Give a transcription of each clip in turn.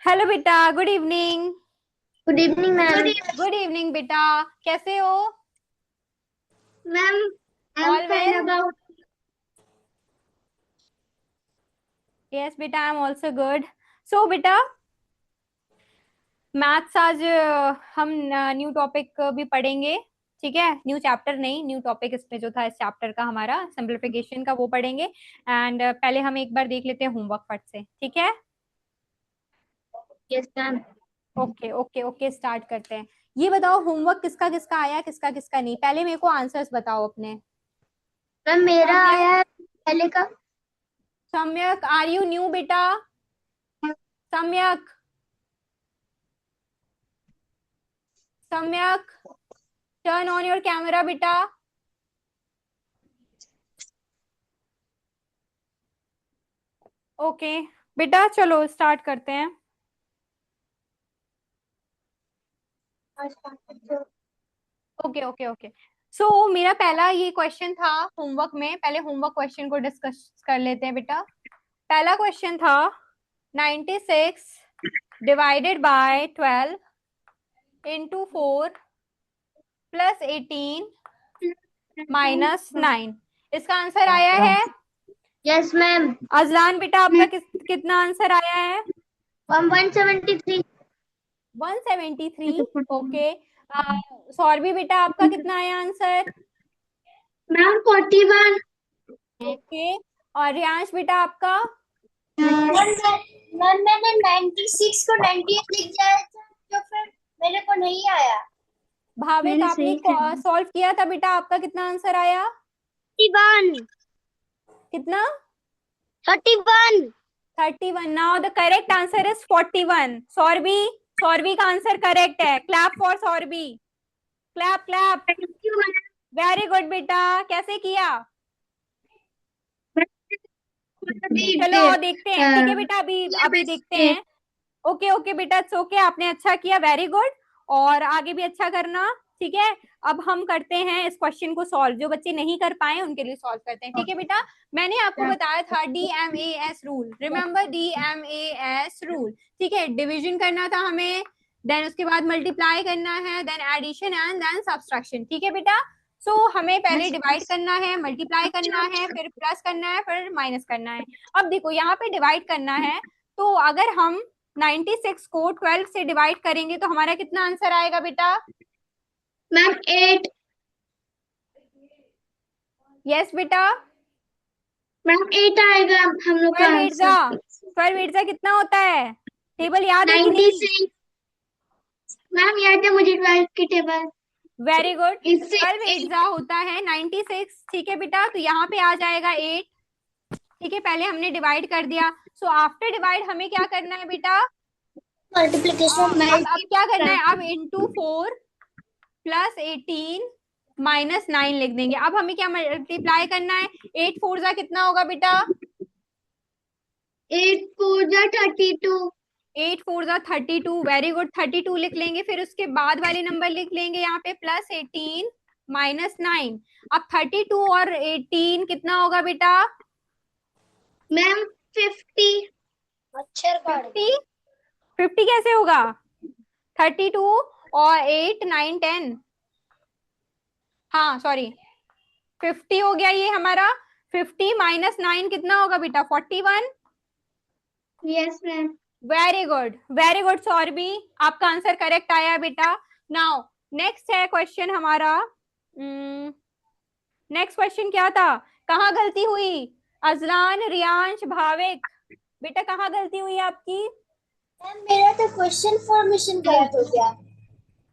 Hello बेटा, good evening. Good evening ma'am. Good evening बेटा, कैसे हो? Ma'am I am all fine well? About. Yes बेटा, I am also good. सो बेटा, maths आज हम न्यू टॉपिक भी पढ़ेंगे। ठीक है, न्यू चैप्टर नहीं, न्यू टॉपिक इसमें जो था इस चैप्टर का हमारा सिंप्लीफिकेशन का वो पढ़ेंगे। एंड पहले हम एक बार देख लेते हैं होमवर्क फट से, ठीक है? Yes ma'am. Okay okay okay, start करते हैं। ये बताओ होमवर्क किसका किसका आया, किसका किसका नहीं। पहले मेरे को आंसर्स बताओ अपने। मैम मेरा सम्यक, आया है पहले का। सम्यक आर यू न्यू बेटा? सम्यक, सम्यक, टर्न ऑन योर कैमरा बेटा। ओके बेटा, चलो स्टार्ट करते हैं। Okay okay okay. सो मेरा पहला ये क्वेश्चन था होमवर्क में। पहले होमवर्क क्वेश्चन को डिस्कस कर लेते हैं बेटा। पहला क्वेश्चन था 96 divided by 12 into 4 plus 18 minus 9। इसका आंसर आया है। Yes ma'am. अजलान बेटा, आपका कितना आंसर आया है? 173। 173। ओके। सौरभी बेटा, आपका कितना आया आंसर? मैम 41। ओके। और रियांश बेटा, आपका? मैम मैंने 96 को 98 लिख दिया था, तो फिर मेरे को नहीं आया। भाविक, मैंने आपने सही कहा। सॉल्व किया था बेटा, आपका कितना आंसर आया? 31। कितना? 31। 31। Now the correct answer is 41। Saurabhi, Saurabhi का आंसर करेक्ट है। Clap for Saurabhi, clap clap. Thank you ma'am. Very good बेटा, कैसे किया? चलो देखते हैं, ठीक है बेटा, अभी अभी देखते हैं। ओके ओके बेटा, इट्स ओके, आपने अच्छा किया, वेरी गुड। और आगे भी अच्छा करना, ठीक है। अब हम करते हैं इस क्वेश्चन को सॉल्व। जो बच्चे नहीं कर पाए उनके लिए सॉल्व करते हैं, ठीक है बेटा। मैंने आपको बताया था DMAS rule, remember DMAS rule. ठीक है, डिवीजन करना था हमें, देन उसके बाद मल्टीप्लाई करना है, then addition and then subtraction. ठीक है बेटा। हमें पहले डिवाइड करना है, मल्टीप्लाई करना है, फिर प्लस करना है, फिर माइनस करना है। अब देखो यहाँ पे डिवाइड करना है, तो अगर हम 96 को 12 से डिवाइड करेंगे तो हमारा कितना आंसर आएगा बेटा? मैम 8। यस बेटा। मैम 8 आएगा हम लोग का 12 एट जा, आंसर। 12 एट जा कितना होता है? टेबल याद है कि नहीं? 96। मैम याद है मुझे 12 की टेबल। Very good. इससे 12 एट जा 8। होता है 96। ठीक है बेटा, तो यहाँ पे आ जाएगा 8। ठीक है, पहले हमने डिवाइड कर दिया। आफ्टर डिवाइड हमें क्या करना है बेटा? मल्टीप्लीकेशन अब क्या करना मल्टीप्लाई। है? अब इंटू 4 प्लस 18 माइनस 9 लिख देंगे। अब हमें क्या मल्टीप्लाई करना है? 8 फोर जा कितना होगा बेटा? 8 4 जा 32। 8 फोर जा 32। वेरी गुड, 32 लिख लेंगे। फिर उसके बाद वाले नंबर लिख लेंगे यहाँ पे प्लस 18 माइनस 9। अब 32 और 18 कितना होगा बेटा? मैम 50। मच्छर काट 50। गया। 50 कैसे होगा? 32 और 8 9 10, हाँ सॉरी, 50 हो गया ये हमारा। 50 माइनस 9 कितना होगा बेटा? 41। Yes ma'am. Very good, very good Saurabhi, आपका आंसर करेक्ट आया बेटा। नाउ नेक्स्ट है क्वेश्चन हमारा। नेक्स्ट क्वेश्चन क्या था? कहाँ गलती हुई? अजलान, रियांश, भाविक, बेटा कहाँ गलती हुई आपकी? मैम मेरा तो क्वेश्चन फॉर्मेशन गलत हो गया।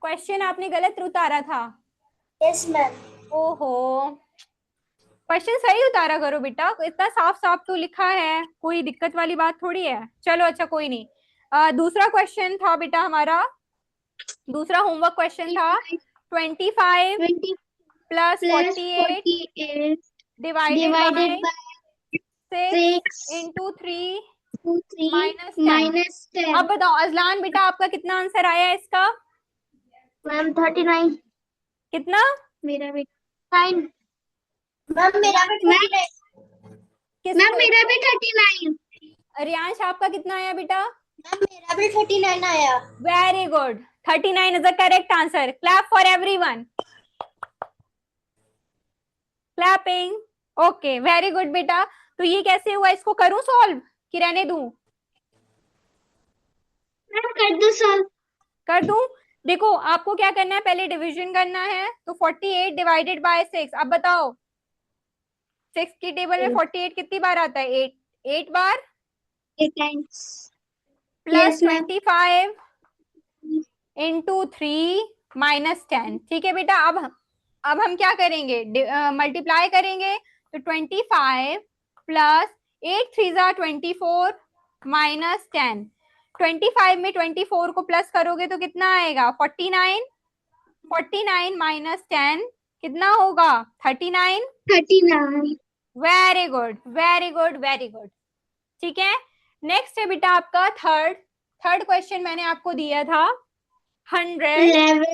क्वेश्चन आपने गलत उतारा था। Yes ma'am. ओहो, क्वेश्चन सही उतारा करो बेटा, इतना साफ साफ तो लिखा है, कोई दिक्कत वाली बात थोड़ी है। चलो अच्छा, कोई नहीं। दूसरा क्वेश्चन था बेटा हमारा, दूसरा होमवर्क क्वेश्चन था 25 20 plus plus 48 48 divided divided by by 6 6 into 3 2 3 minus 10। Minus अब 10। बताओ अजलान बेटा, आपका कितना आंसर आया इसका? मैम 39। कितना? मेरा भी 9। मैम मेरा भी रियांश, 39। किस मैम मेरा भी 39। रियांश आपका कितना आया बेटा? मैम मेरा भी 39 आया। Very good, 39 is the correct answer. Clap for everyone, clapping. Okay, very good बेटा। तो ये कैसे हुआ, इसको करूं सॉल्व कि रहने दूं? मैम कर दो सॉल्व। कर दूं? देखो आपको क्या करना है, पहले डिवीजन करना है। तो 48 डिवाइडेड बाय 6, अब बताओ 6 की टेबल में 48 कितनी बार आता है? 8, 8 बार। 8 times. Plus yes ma'am. 25 into 3 minus 10। ठीक है बेटा, अब हम क्या करेंगे, मल्टीप्लाई करेंगे। तो 25 प्लस 8 3 जा 24 माइनस 10। 25 में 24 को प्लस करोगे तो कितना आएगा? 49। 49 माइनस 10 कितना होगा? 39। 39। Very good, very good, very good. ठीक है, नेक्स्ट है बेटा आपका थर्ड। थर्ड क्वेश्चन मैंने आपको दिया था 100। 11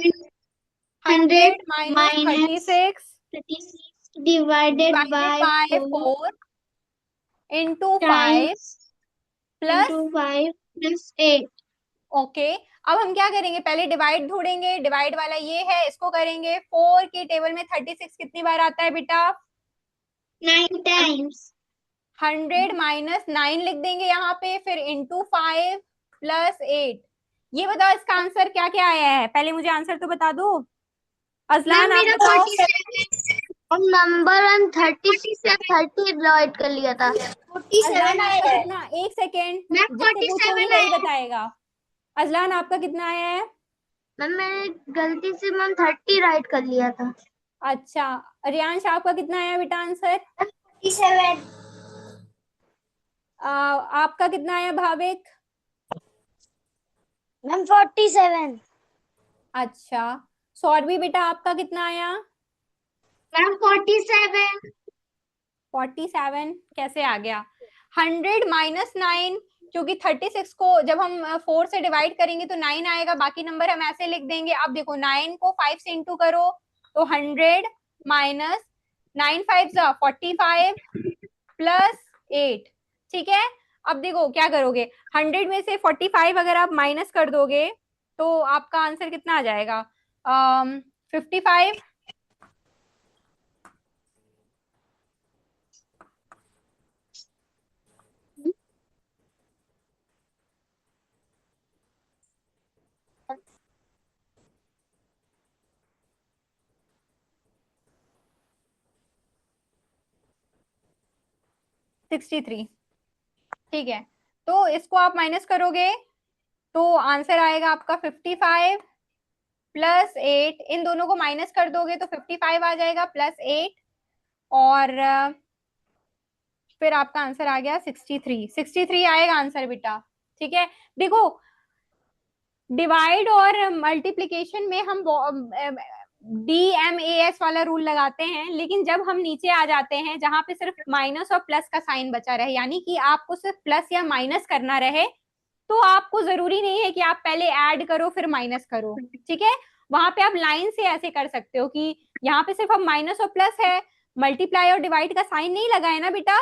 100 100 minus thirty minus six 36 divided divided by by 4 4 into 5 times plus. Into 5 plus 8। Okay, अब हम क्या करेंगे, पहले डिवाइड ढूंढेंगे। डिवाइड वाला ये है, इसको करेंगे। 4 की टेबल में 36 कितनी बार आता है बेटा? 9 टाइम्स। 100 माइनस 9 लिख देंगे यहाँ पे, फिर इंटू 5 प्लस 8। ये बताओ इसका आंसर क्या क्या आया है, पहले मुझे आंसर तो बता दो। मैम अजलान आप मेरा बताओ। 47 और नंबर 36 से 30 डिवाइड कर लिया था। 47 अजलान आया आपका है। कितना? एक सेकेंड, मैम जिससे पूछोगी 47 वही आया है। बताएगा। अजलान आपका कितना आया है? मैम मैंने गलती से मैम 30 राइट कर लिया था। अच्छा, रियांश आपका कितना आया बेटा आंसर? 47। आपका कितना आया भाविक? मैम 47। अच्छा, सौरभी बेटा आपका कितना आया? मैम 47। 47 कैसे आ गया? 100 माइनस 9, क्योंकि 36 को जब हम 4 से डिवाइड करेंगे तो 9 आएगा, बाकी नंबर हम ऐसे लिख देंगे। अब देखो 9 को 5 से इंटू करो तो 100 माइनस 9 5 जा 45 प्लस 8। ठीक है, अब देखो क्या करोगे, 100 में से 45 अगर आप माइनस कर दोगे तो आपका आंसर कितना आ जाएगा? 55। 63। ठीक है, तो इसको आप माइनस करोगे तो आंसर आएगा आपका 55 प्लस 8। इन दोनों को माइनस कर दोगे तो 55 आ जाएगा प्लस 8, और फिर आपका आंसर आ गया 63। 63 आएगा आंसर बेटा। ठीक है, देखो डिवाइड और मल्टीप्लीकेशन में हम DMAS वाला रूल लगाते हैं, लेकिन जब हम नीचे आ जाते हैं जहां पे सिर्फ माइनस और प्लस का साइन बचा रहे, यानी कि आपको सिर्फ प्लस या माइनस करना रहे, तो आपको जरूरी नहीं है कि आप पहले ऐड करो फिर माइनस करो। ठीक है, वहां पे आप लाइन से ऐसे कर सकते हो कि यहाँ पे सिर्फ अब माइनस और प्लस है, मल्टीप्लाई और डिवाइड का साइन नहीं लगा है ना बेटा।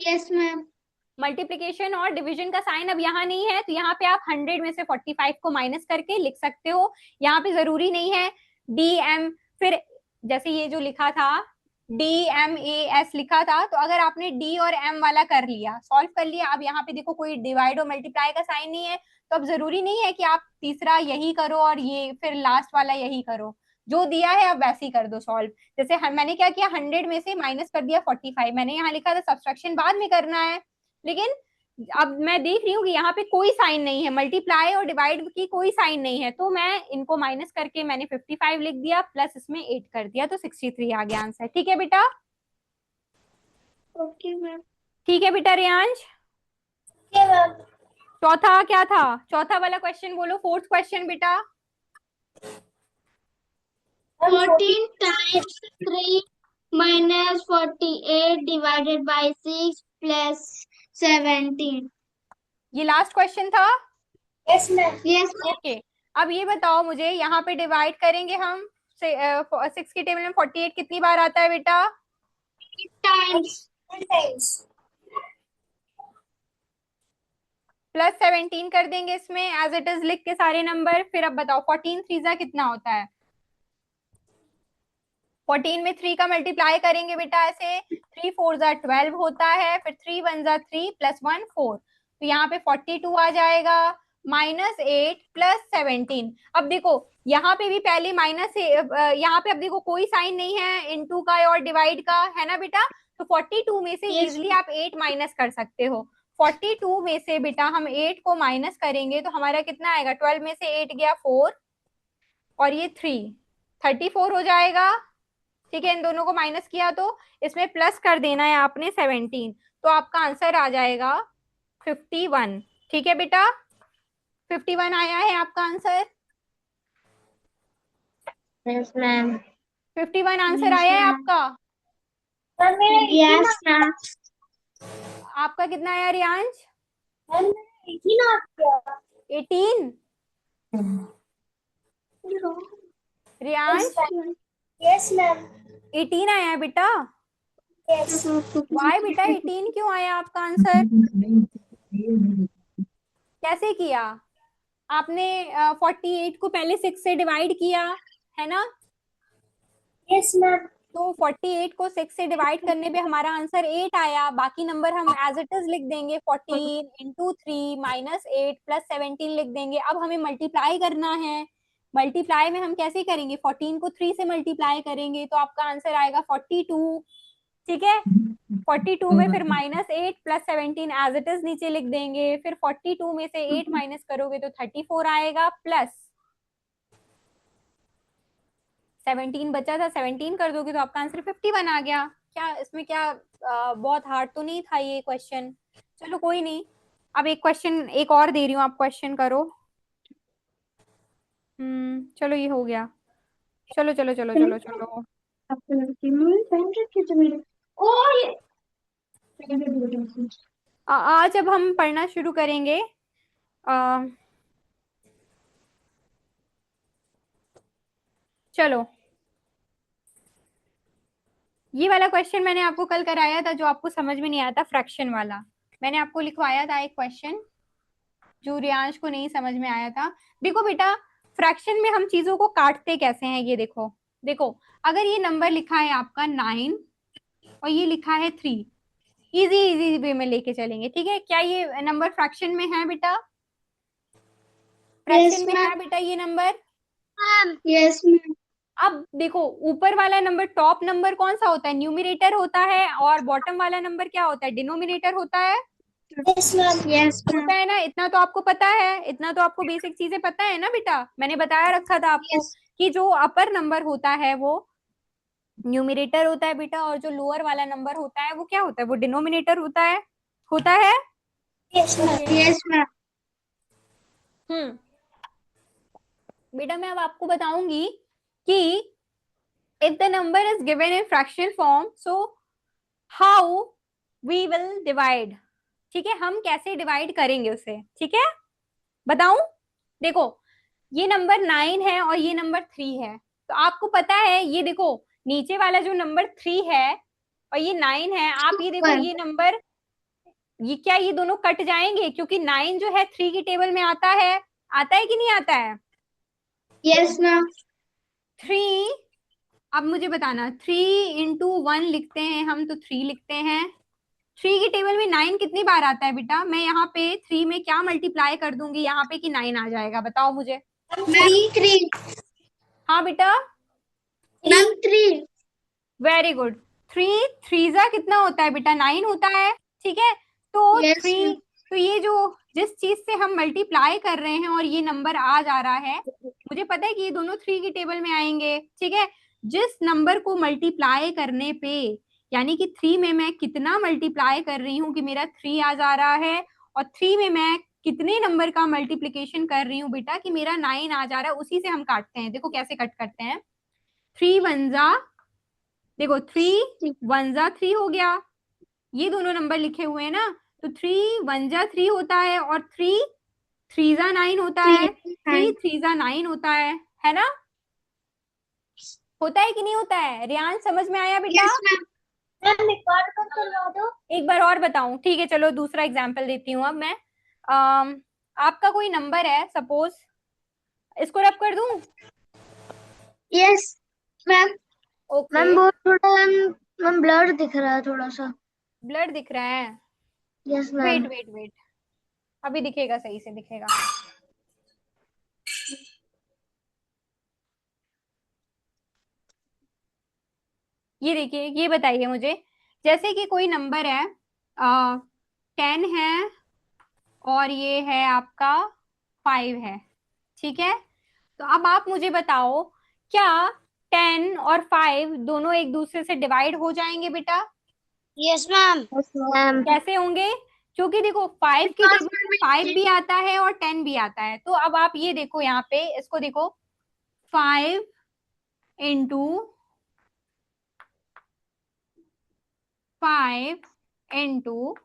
Yes ma'am. मल्टीप्लीकेशन और डिवीजन का साइन अब यहाँ नहीं है, तो यहाँ पे आप 100 में से 45 को माइनस करके लिख सकते हो। यहाँ पे जरूरी नहीं है DM, फिर जैसे ये जो लिखा था DMAS लिखा था, तो अगर आपने D और M वाला कर लिया, सॉल्व कर लिया, अब यहाँ पे देखो कोई डिवाइड और मल्टीप्लाई का साइन नहीं है, तो अब जरूरी नहीं है कि आप तीसरा यही करो और ये फिर लास्ट वाला यही करो। जो दिया है आप वैसे ही कर दो सॉल्व। जैसे मैंने क्या किया, 100 में से माइनस कर दिया 45, मैंने यहाँ लिखा था सब्सट्रैक्शन बाद में करना है, लेकिन अब मैं देख रही हूँ कि यहाँ पे कोई साइन नहीं है, मल्टीप्लाई और डिवाइड की कोई साइन नहीं है, तो मैं इनको माइनस करके मैंने 55 लिख दिया, प्लस इसमें 8 कर दिया, तो 63 आ गया आंसर। ठीक है बेटा? Okay ma'am. ठीक है बेटा रियांश। चौथा क्या था? चौथा वाला क्वेश्चन बोलो, फोर्थ क्वेश्चन बेटा। 14 times 3 minus 48 divided by 6 plus 17। ये लास्ट क्वेश्चन था। Yes ma'am. Yes ma'am. Okay, अब ये बताओ मुझे, यहाँ पे डिवाइड करेंगे हम 6 की टेबल में 48 कितनी बार आता है बेटा? टाइम्स। टाइम्स। प्लस 17 कर देंगे इसमें एज इट इज लिख के सारे नंबर। फिर अब बताओ 14 3 कितना होता है? 14 में 3 का मल्टीप्लाई करेंगे बेटा ऐसे, 3 4 12 होता है, फिर 3 1 3 प्लस 1 4, तो यहाँ पे 42 आ जाएगा, -8 प्लस 17। अब देखो यहाँ पे भी पहले माइनस, यहाँ पे अब देखो कोई साइन नहीं है इनटू का और डिवाइड का, है ना बेटा? तो 42 में से इजिली आप 8 माइनस कर सकते हो। 42 में से बेटा हम 8 को माइनस करेंगे तो हमारा कितना आएगा? 12 में से 8 गया 4 और ये 3, 34 हो जाएगा। ठीक है, इन दोनों को माइनस किया तो इसमें प्लस कर देना है आपने 17, तो आपका आंसर आ जाएगा 51। ठीक है बेटा, 51 आया है आपका आंसर। Yes ma'am. 51 आंसर आया है आपका। Yes ma'am. आपका कितना आया रियांश? 18। Riyansh yes ma'am. 18 आया है बेटा। वाई बेटा 18 क्यों आया आपका आंसर? कैसे किया आपने? 48 को पहले 6 से डिवाइड किया है ना? Yes ma'am. तो 48 को 6 से डिवाइड करने पे हमारा आंसर 8 आया। बाकी नंबर हम एज इट इज लिख देंगे, 14 इंटू 3 -8 प्लस 17 लिख देंगे। अब हमें मल्टीप्लाई करना है। मल्टीप्लाई में हम कैसे करेंगे? 14 को 3 से मल्टीप्लाई करेंगे तो आपका आंसर आएगा 42। ठीक है, 42 में फिर -8 प्लस 17 एज इट इज नीचे लिख देंगे। फिर 42 में से 8 माइनस करोगे तो 34 आएगा, प्लस 17 बचा था, 17 कर दोगे तो आपका आंसर 51 आ गया। क्या इसमें क्या बहुत हार्ड तो नहीं था ये क्वेश्चन? चलो कोई नहीं, अब एक क्वेश्चन एक और दे रही हूँ, आप क्वेश्चन करो। चलो ये हो गया। चलो चलो चलो चलो चलो, आज अब हम पढ़ना शुरू करेंगे। चलो, ये वाला क्वेश्चन मैंने आपको कल कराया था जो आपको समझ में नहीं आया था, फ्रैक्शन वाला। मैंने आपको लिखवाया था एक क्वेश्चन जो रियांश को नहीं समझ में आया था। देखो बेटा, फ्रैक्शन में हम चीजों को काटते कैसे हैं ये देखो। देखो, अगर ये नंबर लिखा है आपका 9 और ये लिखा है 3, इजी इजी वे में लेके चलेंगे। ठीक है, क्या ये नंबर फ्रैक्शन में है बेटा? फ्रैक्शन में है बेटा ये नंबर? Yes ma'am. अब देखो, ऊपर वाला नंबर, टॉप नंबर कौन सा होता है? न्यूमरेटर होता है, और बॉटम वाला नंबर क्या होता है? डिनोमिनेटर होता है। Yes ma'am. Yes ma'am. होता है ना? इतना तो आपको पता है, इतना तो आपको बेसिक चीजें पता है ना बेटा? मैंने बताया रखा था आपको यस। कि जो अपर नंबर होता है वो न्यूमरेटर होता है बेटा, और जो लोअर वाला नंबर होता है वो क्या होता है? वो डिनोमिनेटर होता है। होता है। Yes ma'am. Yes ma'am. हम्म बेटा, मैं अब आपको बताऊंगी कि if the number is given in fraction form, so how we will divide। ठीक है, हम कैसे डिवाइड करेंगे उसे? ठीक है, बताऊं? देखो, ये नंबर 9 है और ये नंबर 3 है, तो आपको पता है, ये देखो नीचे वाला जो नंबर 3 है और ये 9 है, आप ये देखो ये नंबर, ये क्या, ये दोनों कट जाएंगे क्योंकि 9 जो है 3 की टेबल में आता है। आता है कि नहीं आता है? Yes ma'am. 3, अब मुझे बताना, 3 इंटू 1 लिखते हैं हम तो 3 लिखते हैं। 3 की टेबल में 9 कितनी बार आता है बेटा? मैं यहाँ पे 3 में क्या मल्टीप्लाई कर दूंगी यहाँ पे कि 9 आ जाएगा? बताओ मुझे। 3। हाँ बेटा, मैम 3। Very good. 3 3 कितना होता है बेटा? 9 होता है। ठीक है, तो यस 3, तो ये जो जिस चीज से हम मल्टीप्लाई कर रहे हैं और ये नंबर आ जा रहा है, मुझे पता है कि ये दोनों 3 की टेबल में आएंगे। ठीक है, जिस नंबर को मल्टीप्लाई करने पे, यानी कि 3 में मैं कितना मल्टीप्लाई कर रही हूँ कि मेरा 3 आ जा रहा है, और 3 में मैं कितने नंबर का मल्टीप्लीकेशन कर रही हूँ बेटा कि मेरा 9 आ जा रहा है, उसी से हम काटते हैं। देखो कैसे कट करते हैं। 3 1 जा, देखो 3 1 जा 3 हो गया, ये दोनों नंबर लिखे हुए हैं ना, तो 3 1 जा 3 होता है, और 3 3 जा 9 होता है। 3 3 जा 9 होता है ना? होता है कि नहीं होता है? रियान समझ में आया बेटा? Yes ma'am. मैम एक बार तो करवा दो। एक बार और बताऊं? ठीक है, चलो दूसरा एग्जाम्पल देती हूँ अब मैं। आपका कोई नंबर है सपोज, इसको रब कर दूं? Yes ma'am. ओके। मैम वो थोड़ा मैम ब्लर दिख रहा है थोड़ा सा। ब्लड दिख रहा है? Yes wait ma'am. Wait wait, अभी दिखेगा, सही से दिखेगा। ये देखिए, ये बताइए मुझे, जैसे कि कोई नंबर है, 10 है, और ये है आपका 5 है, ठीक है? तो अब आप मुझे बताओ, क्या 10 और 5 दोनों एक दूसरे से डिवाइड हो जाएंगे बेटा? Yes ma'am. Yes ma'am. कैसे होंगे? क्योंकि देखो 5 की टेबल में 5 भी आता है और 10 भी आता है। तो अब आप ये देखो, यहाँ पे इसको देखो, 5 इंटू 5 इंटू,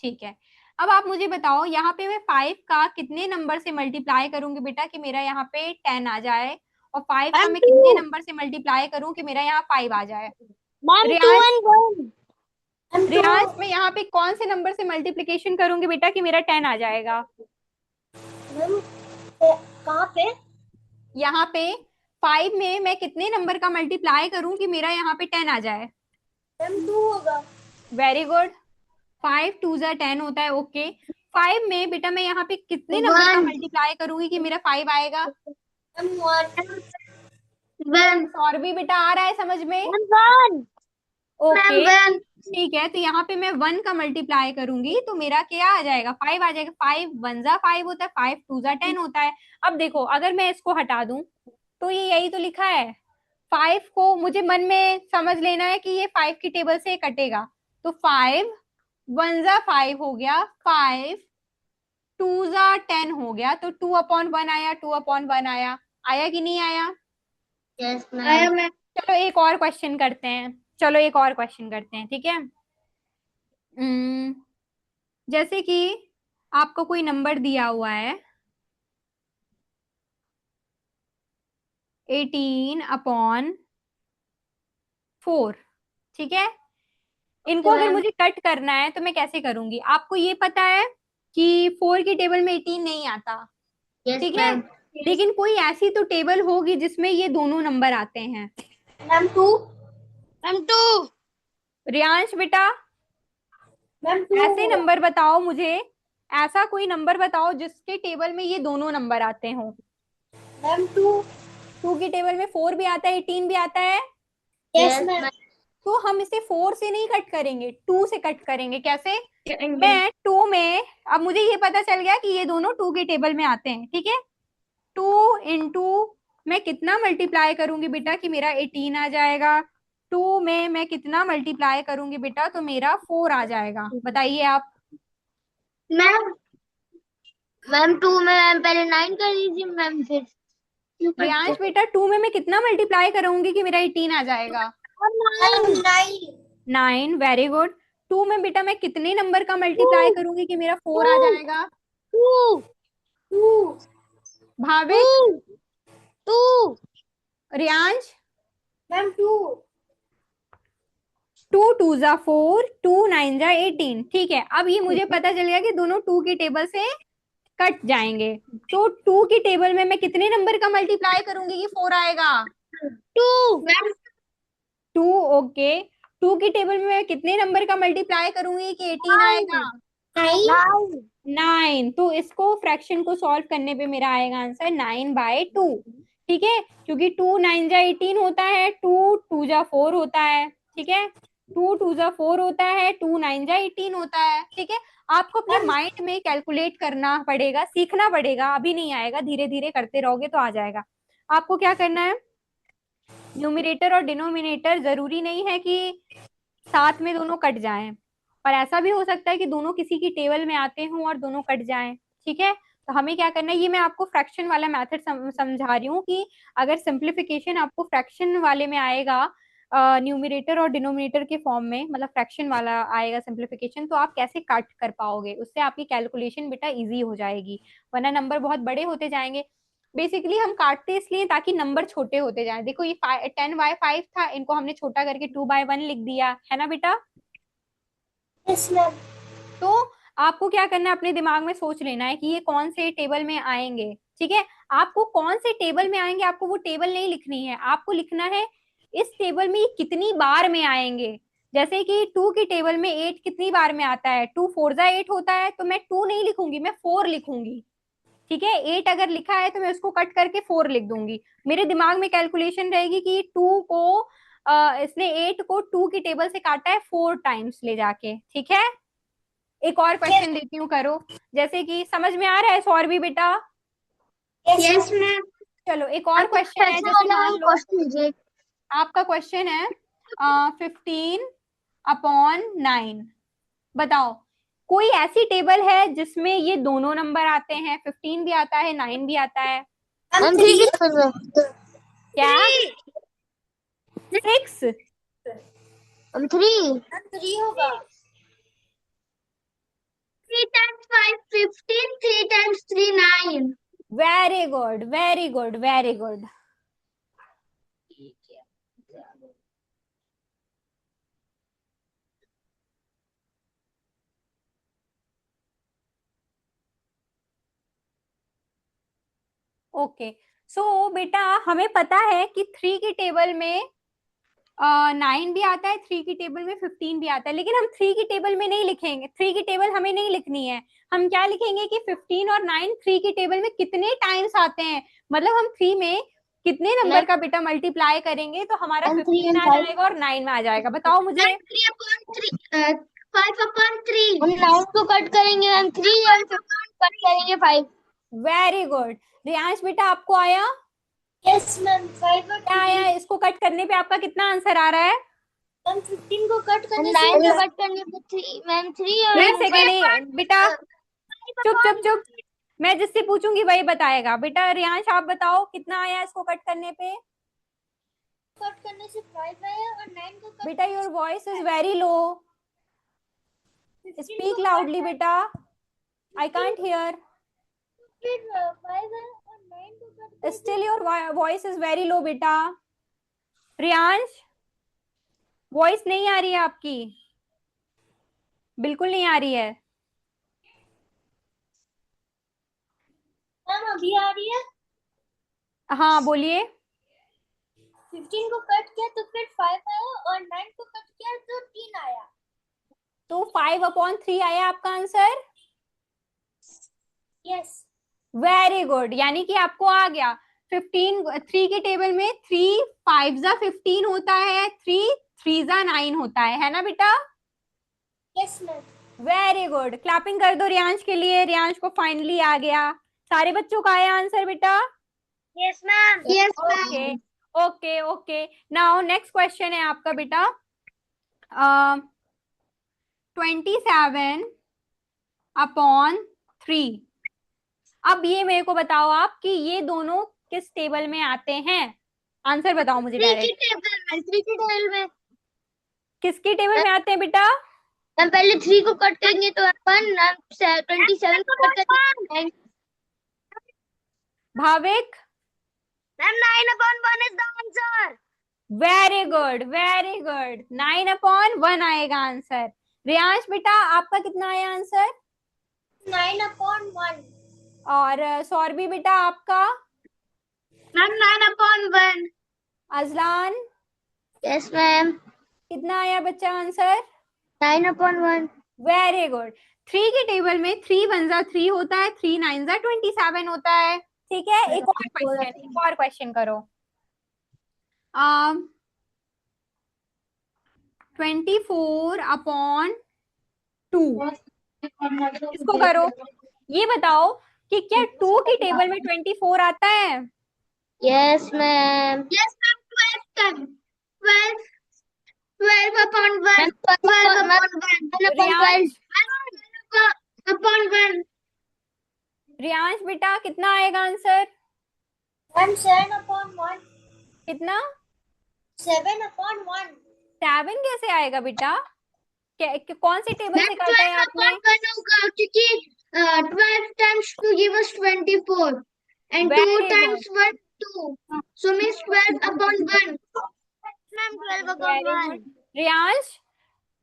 ठीक है। अब आप मुझे बताओ, यहाँ पे मैं 5 का कितने नंबर से मल्टीप्लाई करूंगी बेटा कि मेरा यहाँ पे 10 आ जाए, और 5 का मैम मैं टू। कितने नंबर से मल्टीप्लाई करूं कि मेरा यहाँ 5 आ जाए? Ma'am two Riyansh, and one. Ma'am two. Riyansh मैं यहाँ पे कौन से नंबर से मल्टीप्लीकेशन करूंगी बेटा कि मेरा 10 आ जाएगा? मैम कहाँ पे? यहाँ पे 5 में मैं कितने नंबर का मल्टीप्लाई करूं कि मेरा यहाँ पे 10 आ जाए? मैम टू होगा। Very good. 5 2 जा 10 होता है, ओके। 5 में बेटा मैं यहाँ पे कितने नंबर का वन। मल्टीप्लाई करूंगी कि मेरा 5 आएगा? Ma'am one. वन। और भी बेटा आ रहा है समझ में? Ma'am one. Ma'am okay, one. ठीक है। तो यहाँ पे मैं 1 का मल्टीप्लाई करूंगी तो मेरा क्या आ जाएगा? 5 आ जाएगा। 5 1 जा 5 होता है, 5 2 जा 10 होता है। अब देखो, अगर मैं इसको हटा दूं तो ये यही तो लिखा है। 5 को मुझे मन में समझ लेना है कि ये 5 की टेबल से कटेगा। तो 5 1 जा 5 हो गया, 5 2 जा 10 हो गया, तो 2/1 आया, 2/1 आया। आया कि नहीं आया? Yes ma'am. आया मैम। चलो एक और क्वेश्चन करते हैं, चलो एक और क्वेश्चन करते हैं, ठीक है? जैसे कि आपको कोई नंबर दिया हुआ है 18/4, ठीक है? इनको ओके अगर मैम। मुझे कट करना है तो मैं कैसे करूंगी? आपको ये पता है कि 4 की टेबल में 18 नहीं आता, यस ठीक है? मैम। लेकिन कोई ऐसी तो टेबल होगी जिसमें ये दोनों नंबर आते हैं। Ma'am two. Ma'am two. Riyansh बेटा, मैम टू ऐसे होगा। नंबर बताओ मुझे, ऐसा कोई नंबर बताओ जिसके टेबल में ये दोनों नंबर आते हो। Ma'am two. 2 की टेबल में 4 भी आता है, 18 भी आता है। Yes ma'am. तो हम इसे 4 से नहीं कट करेंगे, 2 से कट करेंगे। कैसे? करेंगे। मैं 2 में, अब मुझे ये पता चल गया कि ये दोनों 2 के टेबल में आते हैं, ठीक है? 2 इंटू, मैं कितना मल्टीप्लाई करूंगी बेटा कि मेरा 18 आ जाएगा? 2 में मैं कितना मल्टीप्लाई करूंगी बेटा तो मेरा 4 आ जाएगा? बताइए आप। मैम मैम टू में मैम पहले नाइन कर दीजिए मैम फिर क्यों करते रियांश हो? बेटा, 2 में मैं कितना मल्टीप्लाई करूंगी कि मेरा 18 आ जाएगा? नाइन। नाइन। 9, very good. 2 में बेटा मैं कितने नंबर का टू। मल्टीप्लाई करूंगी कि मेरा 4 आ टू। जाएगा? Two. Two. Bhavik, two. Two. Riyansh, ma'am two. 2 2 जा 4, 2 9 जा 18, ठीक है? अब ये मुझे पता चल गया कि दोनों 2 की टेबल से कट जाएंगे। तो 2 की टेबल में मैं कितने नंबर का मल्टीप्लाई करूंगी कि 4 आएगा? टू। Ma'am 2, okay. 2 की टेबल में मैं कितने नंबर का मल्टीप्लाई करूंगी कि 18 आएगा? नाइन। नाइन। 9। तो इसको फ्रैक्शन को सॉल्व करने पे मेरा आएगा आंसर 9/2, ठीक है? क्योंकि 2 9 जा 18 होता है, 2 2 जा 4 होता है, ठीक है? 2 2 जा 4 होता है, 2 9 जा 18 होता है, ठीक है? आपको अपने माइंड में कैलकुलेट करना पड़ेगा, सीखना पड़ेगा, अभी नहीं आएगा, धीरे धीरे करते रहोगे तो आ जाएगा। आपको क्या करना है, न्यूमरेटर और डिनोमिनेटर जरूरी नहीं है कि साथ में दोनों कट जाएं, और ऐसा भी हो सकता है कि दोनों किसी की टेबल में आते हों और दोनों कट जाएं, ठीक है? तो हमें क्या करना है, ये मैं आपको फ्रैक्शन वाला मेथड समझा रही हूँ कि अगर सिंप्लीफिकेशन आपको फ्रैक्शन वाले में आएगा, न्यूमरेटर और डिनोमिनेटर के फॉर्म में, मतलब फ्रैक्शन वाला आएगा सिंप्लीफिकेशन, तो आप कैसे कट कर पाओगे? उससे आपकी कैलकुलेशन बेटा इजी हो जाएगी, वरना नंबर बहुत बड़े होते जाएंगे। बेसिकली हम काटते इसलिए ताकि नंबर छोटे होते जाएं। देखो ये 10/5 था, इनको हमने छोटा करके 2/1 लिख दिया है ना बेटा? Yes ma'am. तो आपको क्या करना है, अपने दिमाग में सोच लेना है कि ये कौन से टेबल में आएंगे। ठीक है, आपको कौन से टेबल में आएंगे, आपको वो टेबल नहीं लिखनी है, आपको लिखना है इस टेबल में ये कितनी बार में आएंगे। जैसे कि 2 की टेबल में 8 कितनी बार में आता है, 2 4 जा 8 होता है, तो मैं 2 नहीं लिखूंगी, मैं 4 लिखूंगी। ठीक है, 8 अगर लिखा है तो मैं उसको कट करके 4 लिख दूंगी। मेरे दिमाग में कैलकुलेशन रहेगी कि 2 को इसने 8 को 2 की टेबल से काटा है 4 टाइम्स ले जाके। ठीक है, एक और क्वेश्चन देती हूँ, करो। जैसे कि समझ में आ रहा है सौर भी बेटा? Yes ma'am. चलो एक और क्वेश्चन है, जैसे मान लो आपका क्वेश्चन है 15/9। बताओ, कोई ऐसी टेबल है जिसमें ये दोनों नंबर आते हैं, 15 भी आता है 9 भी आता है? मैम 3 की टेबल में क्या? 6? हम 3 होगा। 3 times 5 15, 3 times 3 9। Very good, very good, very good. Okay, so बेटा हमें पता है कि 3 की टेबल में 9 भी आता है, 3 की टेबल में 15 भी आता है, लेकिन हम 3 की टेबल में नहीं लिखेंगे, 3 की टेबल हमें नहीं लिखनी है। हम क्या लिखेंगे कि 15 और 9 3 की टेबल में कितने टाइम्स आते हैं, मतलब हम 3 में कितने नंबर का बेटा मल्टीप्लाई करेंगे तो हमारा 15 आ जाएगा और 9 में आ जाएगा। बताओ मुझे। 5/3 हम 9 को कट करेंगे मैम, 3 और 15 कट करेंगे 5। Very good. रियांश बेटा आपको आया? Yes ma'am. 5 और क्या आया? इसको कट करने पे आपका कितना आंसर आ रहा है? मैम 15 को कट करने से 9 को कट करने पे 3 मैम, 3 और एक सेकेंड बेटा, चुप चुप चुप, मैं जिससे पूछूंगी वही बताएगा। बेटा रियांश आप बताओ कितना आया इसको कट करने पे? कट करने से 5 आया और 9 को कट बेटा your voice is very low, speak loudly बेटा, आई कांट हियर, फिर 5 आया और 9 को कट करके still your voice is very low बेटा। रियांश वॉइस नहीं आ रही है आपकी, बिल्कुल नहीं आ रही है। मैम अभी आ रही है। हाँ बोलिए। 15 को कट किया तो फिर 5 आया और 9 को कट किया तो 3 आया। तो 5/3 आया आपका आंसर? यस। वेरी गुड, यानी कि आपको आ गया 15। 3 की टेबल में 3 5 जा 15 होता है, 3 3 जा 9 होता है ना बेटा? Yes ma'am. Very good, clapping कर दो रियांश के लिए, रियांश को फाइनली आ गया। सारे बच्चों का आया आंसर बेटा? Yes ma'am. Yes okay ma'am. Okay okay, now next question है आपका बेटा 27/3। अब ये मेरे को बताओ आप कि ये दोनों किस टेबल में आते हैं, आंसर बताओ मुझे 3 की डायरेक्ट। टेबल में, 3 की टेबल में। किसकी टेबल में आते हैं बेटा? हम पहले 3 को कट करेंगे तो 1, 27 को कट करेंगे। Bhavik? Ma'am 9/1 is the answer. Very good, very good, 9/1 आएगा आंसर। रियांश बेटा आपका कितना आया आंसर? 9/1। और सौरभी बेटा आपका? मैम 9/1। Azlan yes ma'am. कितना आया बच्चा आंसर? 9/1। Very good. 3 की टेबल में 3 1 जा 3 होता है, 3 9 जा 27 होता है। ठीक है, एक और क्वेश्चन, एक और क्वेश्चन करो। 24/2 इसको करो। ये बताओ कि क्या 2 की टेबल में 24 आता है? Yes ma'am. Yes ma'am. 12 12/1। 12/1 Riyansh? upon 1। Riyansh बेटा कितना आएगा आंसर? मैम 7/1। कितना? 7/1। 7 कैसे आएगा बेटा? कौन सी टेबल मैम से काटा है आपने? 12/1 होगा क्योंकि 12 times 2 give us 24 and 2 very times good, 1 2, so means 12/1। Ma'am very 12/1। Good. Riyansh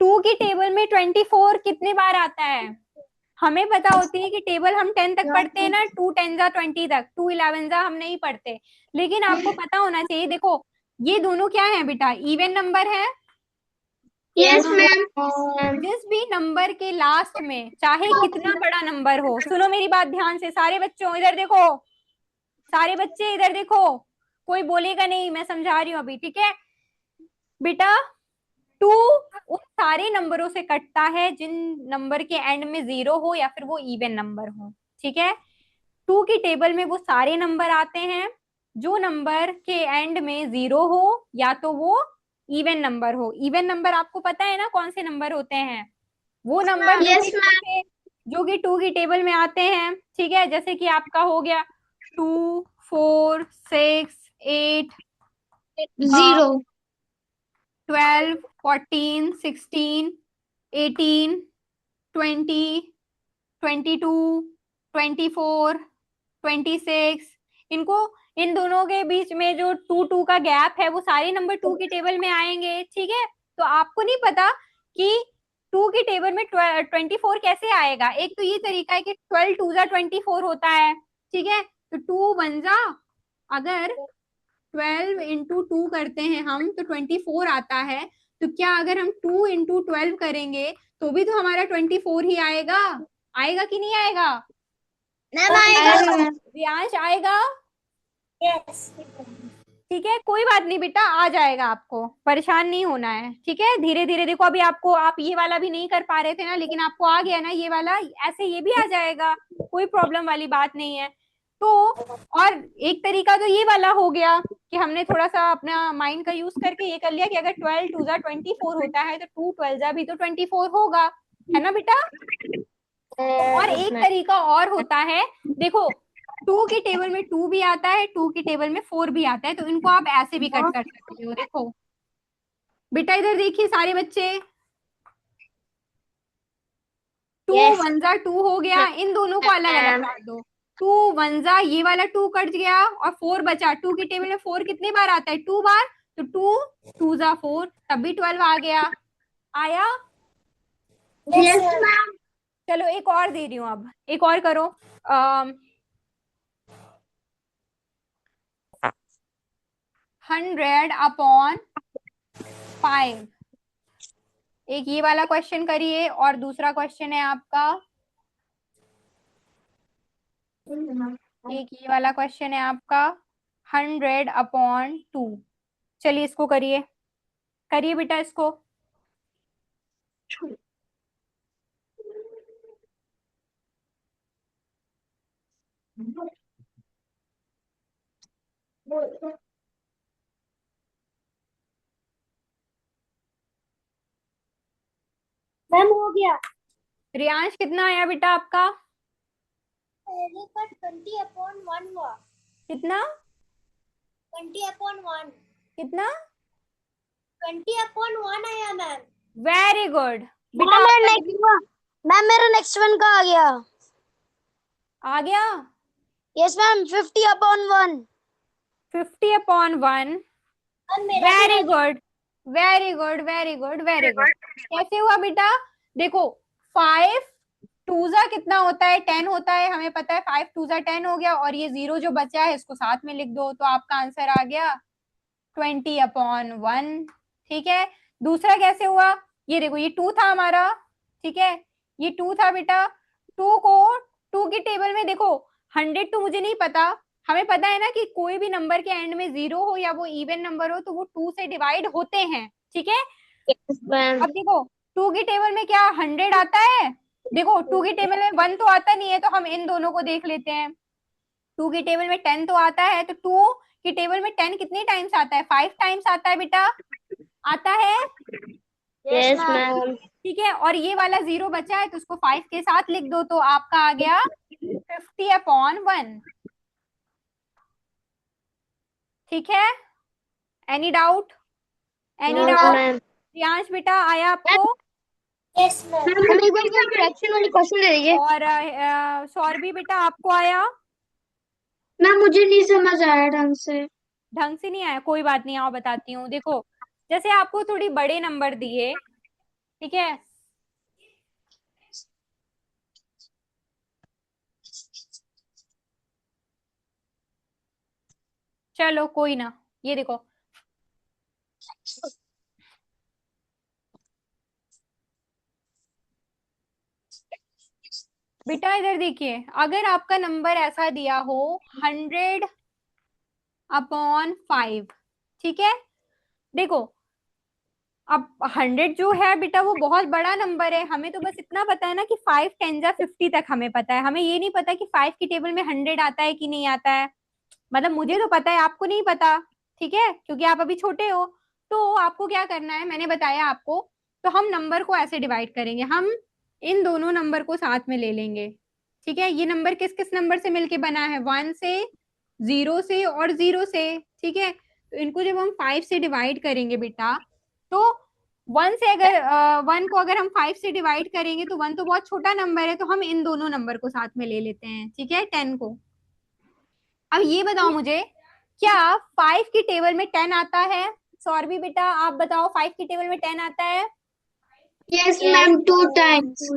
2 की टेबल में 24 कितने बार आता है? हमें पता होती है कि टेबल हम 10 तक पढ़ते हैं ना, 2 10 जा 20 तक, 2 11 जा हम नहीं पढ़ते, लेकिन आपको पता होना चाहिए। देखो ये दोनों क्या है बेटा, इवन नंबर है। Yes ma'am. जिस भी नंबर के लास्ट में चाहे कितना बड़ा नंबर हो, सुनो मेरी बात ध्यान से सारे बच्चों, इधर देखो, सारे बच्चे इधर देखो, कोई बोलेगा नहीं, मैं समझा रही हूँ अभी, ठीक है बेटा। टू उन सारे नंबरों से कटता है जिन नंबर के एंड में 0 हो या फिर वो इवन नंबर हो, ठीक है। टू की टेबल में वो सारे नंबर आते हैं जो नंबर के एंड में 0 हो या तो वो इवन नंबर हो। इवन नंबर आपको पता है ना कौन से नंबर होते हैं, वो नंबर जो कि यस टू मैम। के जो कि टू की टेबल में आते हैं, ठीक है। जैसे कि आपका हो गया 2 4 6 8 जीरो। 12 14 16 18 20 22 24 26। इनको, इन दोनों के बीच में जो 2 2 का गैप है वो सारे नंबर 2 की टेबल में आएंगे, ठीक है। तो आपको नहीं पता कि 2 की टेबल में 24 कैसे आएगा। एक तो ये तरीका है कि 12 2 जा 24 होता है, ठीक है। तो 2 1 जा, अगर 12 इंटू 2 करते हैं हम तो 24 आता है। तो क्या अगर हम 2 इंटू 12 करेंगे तो भी तो हमारा 24 ही आएगा, आएगा कि नहीं आएगा। मैम आएगा। रियांश आएगा, यस। ठीक है कोई बात नहीं बेटा, आ जाएगा, आपको परेशान नहीं होना है, ठीक है। धीरे धीरे देखो, अभी आपको, आप ये वाला भी नहीं कर पा रहे थे ना, लेकिन आपको आ गया ना ये वाला, ऐसे ये भी आ जाएगा, कोई प्रॉब्लम वाली बात नहीं है। तो और एक तरीका तो ये वाला हो गया कि हमने थोड़ा सा अपना माइंड का यूज करके ये कर लिया कि अगर 12 2 जा 24 होता है तो 2 12 जा भी तो 24 होगा, है ना बेटा। और एक तरीका और होता है, देखो 2 की टेबल में 2 भी आता है, 2 की टेबल में 4 भी आता है, तो इनको आप ऐसे भी कट कर सकते हो। देखो बेटा इधर देखिए सारे बच्चे, 2 यस 1 जा 2 हो गया, इन दोनों को अलग अलग मैम। काट दो। 2 1 जा, ये वाला 2 कट गया और 4 बचा। 2 की टेबल में 4 कितनी बार आता है, 2 बार, तो 2 2 जा 4, तब भी 12 आ गया, आया। Yes ma'am. चलो एक और दे रही हूँ, अब एक और करो। 100 अपॉन 5, एक ये वाला क्वेश्चन करिए, और दूसरा क्वेश्चन है आपका, एक ये वाला क्वेश्चन है आपका 100 अपॉन 2। चलिए इसको करिए, करिए बेटा इसको। मैम हो गया। रियांश कितना आया बेटा आपका, पहले का 20/1 हुआ। कितना, 20/1। कितना, 20/1 आया मैम। वेरी गुड बेटा, मैम मेरा आपका नेक्स्ट कितना मैम मेरा नेक्स्ट वन का आ गया। आ गया। Yes ma'am 50/1। 50/1, मैम मेरा भी वेरी आ गया। Good very good very good very good. कैसे हुआ बेटा, देखो 5 2 जा कितना होता है, 10 होता है, हमें पता है 5 2 जा 10 हो गया, और ये 0 जो बचा है इसको साथ में लिख दो, तो आपका आंसर आ गया 20/1, ठीक है। दूसरा कैसे हुआ, ये देखो ये 2 था हमारा, ठीक है, ये 2 था बेटा। 2 को 2 की टेबल में देखो, 100 तो मुझे नहीं पता, हमें पता है ना कि कोई भी नंबर के एंड में 0 हो या वो इवन नंबर हो तो वो 2 से डिवाइड होते हैं, ठीक है। Yes ma'am. अब देखो 2 की टेबल में क्या 100 आता है, देखो 2 की टेबल में 1 तो आता नहीं है, तो हम इन दोनों को देख लेते हैं। 2 की टेबल में 10 तो आता है, तो 2 की टेबल में 10 कितने टाइम्स आता है, 5 टाइम्स आता है बेटा, आता है, यस मैम। ठीक है। और ये वाला 0 बचा है तो उसको 5 के साथ लिख दो, तो आपका आ गया 50/1, ठीक है। Any doubt, any no doubt. Ma'am. Priyansh बेटा आया आपको, यस मैम। हम एक बार फ्रैक्शन वाली क्वेश्चन दे दीजिए। और सौरभी बेटा आपको आया, मैम मुझे नहीं समझ आया ढंग से। ढंग से नहीं आया, कोई बात नहीं, आओ बताती हूँ। देखो जैसे आपको थोड़ी बड़े नंबर दिए, ठीक है, चलो कोई ना, ये देखो बेटा, इधर देखिए, अगर आपका नंबर ऐसा दिया हो 100/5, ठीक है। देखो, अब 100 जो है बेटा वो बहुत बड़ा नंबर है, हमें तो बस इतना पता है ना कि 5 10 50 तक हमें पता है, हमें ये नहीं पता कि 5 की टेबल में 100 आता है कि नहीं आता है। मतलब मुझे तो पता है, आपको नहीं पता, ठीक है, क्योंकि आप अभी छोटे हो। तो आपको क्या करना है, मैंने बताया आपको। तो हम नंबर को ऐसे डिवाइड करेंगे, हम इन दोनों नंबर को साथ में ले लेंगे, ठीक है। ये नंबर किस किस नंबर से मिलके बना है, 1 से, 0 से और 0 से, ठीक है। तो इनको जब हम 5 से डिवाइड करेंगे बेटा, तो 1 से अगर 1 को अगर हम 5 से डिवाइड करेंगे तो 1 तो बहुत छोटा नंबर है, तो हम इन दोनों नंबर को साथ में ले लेते हैं, ठीक है, 10 को। अब ये बताओ मुझे, क्या 5 की टेबल में 10 आता है? सौरभी बेटा आप बताओ, 5 की टेबल में 10 आता है? Yes, ma'am, 2 times.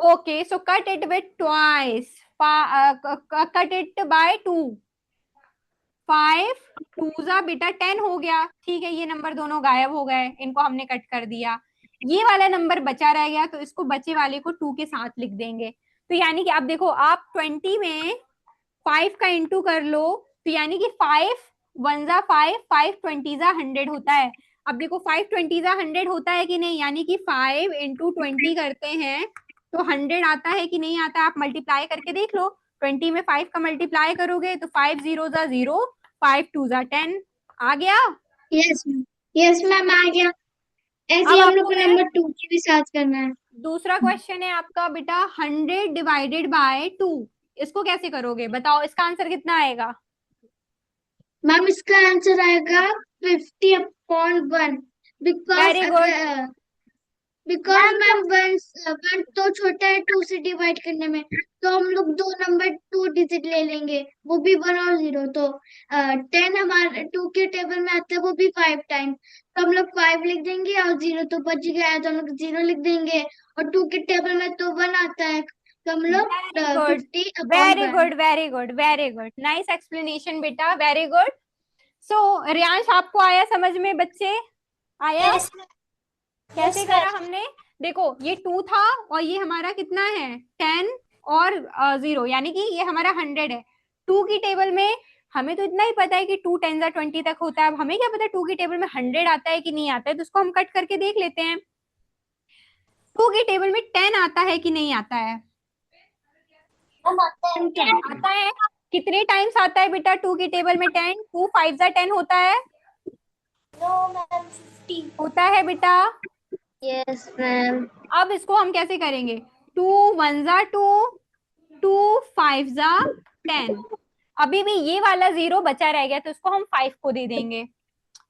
Okay, so cut it with twice, cut it by 2। 5 2 बेटा 10 हो गया, ठीक है। ये नंबर दोनों गायब हो गए, इनको हमने कट कर दिया। ये वाला नंबर बचा रह गया, तो इसको बचे वाले को 2 के साथ लिख देंगे। तो यानी कि अब देखो, आप 20 में 5 का इंटू कर लो, तो यानी कि 5 1 जा 5, 5 20 जा 100 होता है। अब देखो 5 20 जा 100 होता है कि नहीं, यानी कि 5 इंटू 20 करते हैं तो 100 आता है कि नहीं आता है, आप मल्टीप्लाई करके देख लो। 20 में 5 का मल्टीप्लाई करोगे तो 5 0 जा 0, 5 2 जा 10, आ गया। Yes, ma'am. Yes, ma'am, आ गया। ऐसे अब ही हम लोग आपको को मैं, नंबर 2 की भी साथ करना है। दूसरा क्वेश्चन है आपका बेटा, 100/2, इसको कैसे करोगे बताओ, इसका आंसर कितना आएगा? मैम इसका आंसर आएगा 50/1। Because very good. अगर बिकॉज मैम वन वन तो छोटा है 2 से डिवाइड करने में, तो हम लोग दो नंबर 2 डिजिट ले लेंगे, वो भी 1 और 0। तो 10 हमारे 2 के टेबल में आता है, वो भी 5 टाइम। तो हम लोग 5 लिख देंगे और 0 तो बच गया है, तो हम लोग 0 लिख देंगे। और 2 के टेबल में तो 1 आता है, तो हम लोग very good, very 50/1। Good, very good, very good, nice explanation बेटा, वेरी गुड। सो रियांश, आपको आया समझ में बच्चे? आया? यस कैसे यस करा हमने? देखो, ये 2 था और ये हमारा कितना है, 10 और 0, यानी कि ये हमारा 100 है। 2 की टेबल में हमें तो इतना ही पता है कि 2 10 जा 20 तक होता है, अब हमें क्या पता 2 की टेबल में 100 आता है कि नहीं आता है, तो उसको हम कट करके देख लेते हैं। 2 की टेबल में 10 आता है कि नहीं आता है? आता है। कितने टाइम्स आता है बेटा 2 की टेबल में 10? 2 5 जा 10 होता है? No ma'am 50। होता है बेटा। Yes ma'am. अब इसको हम कैसे करेंगे, 2 1 जा 2, 2 5 जा 10। अभी भी ये वाला 0 बचा रह गया, तो इसको हम 5 को दे देंगे।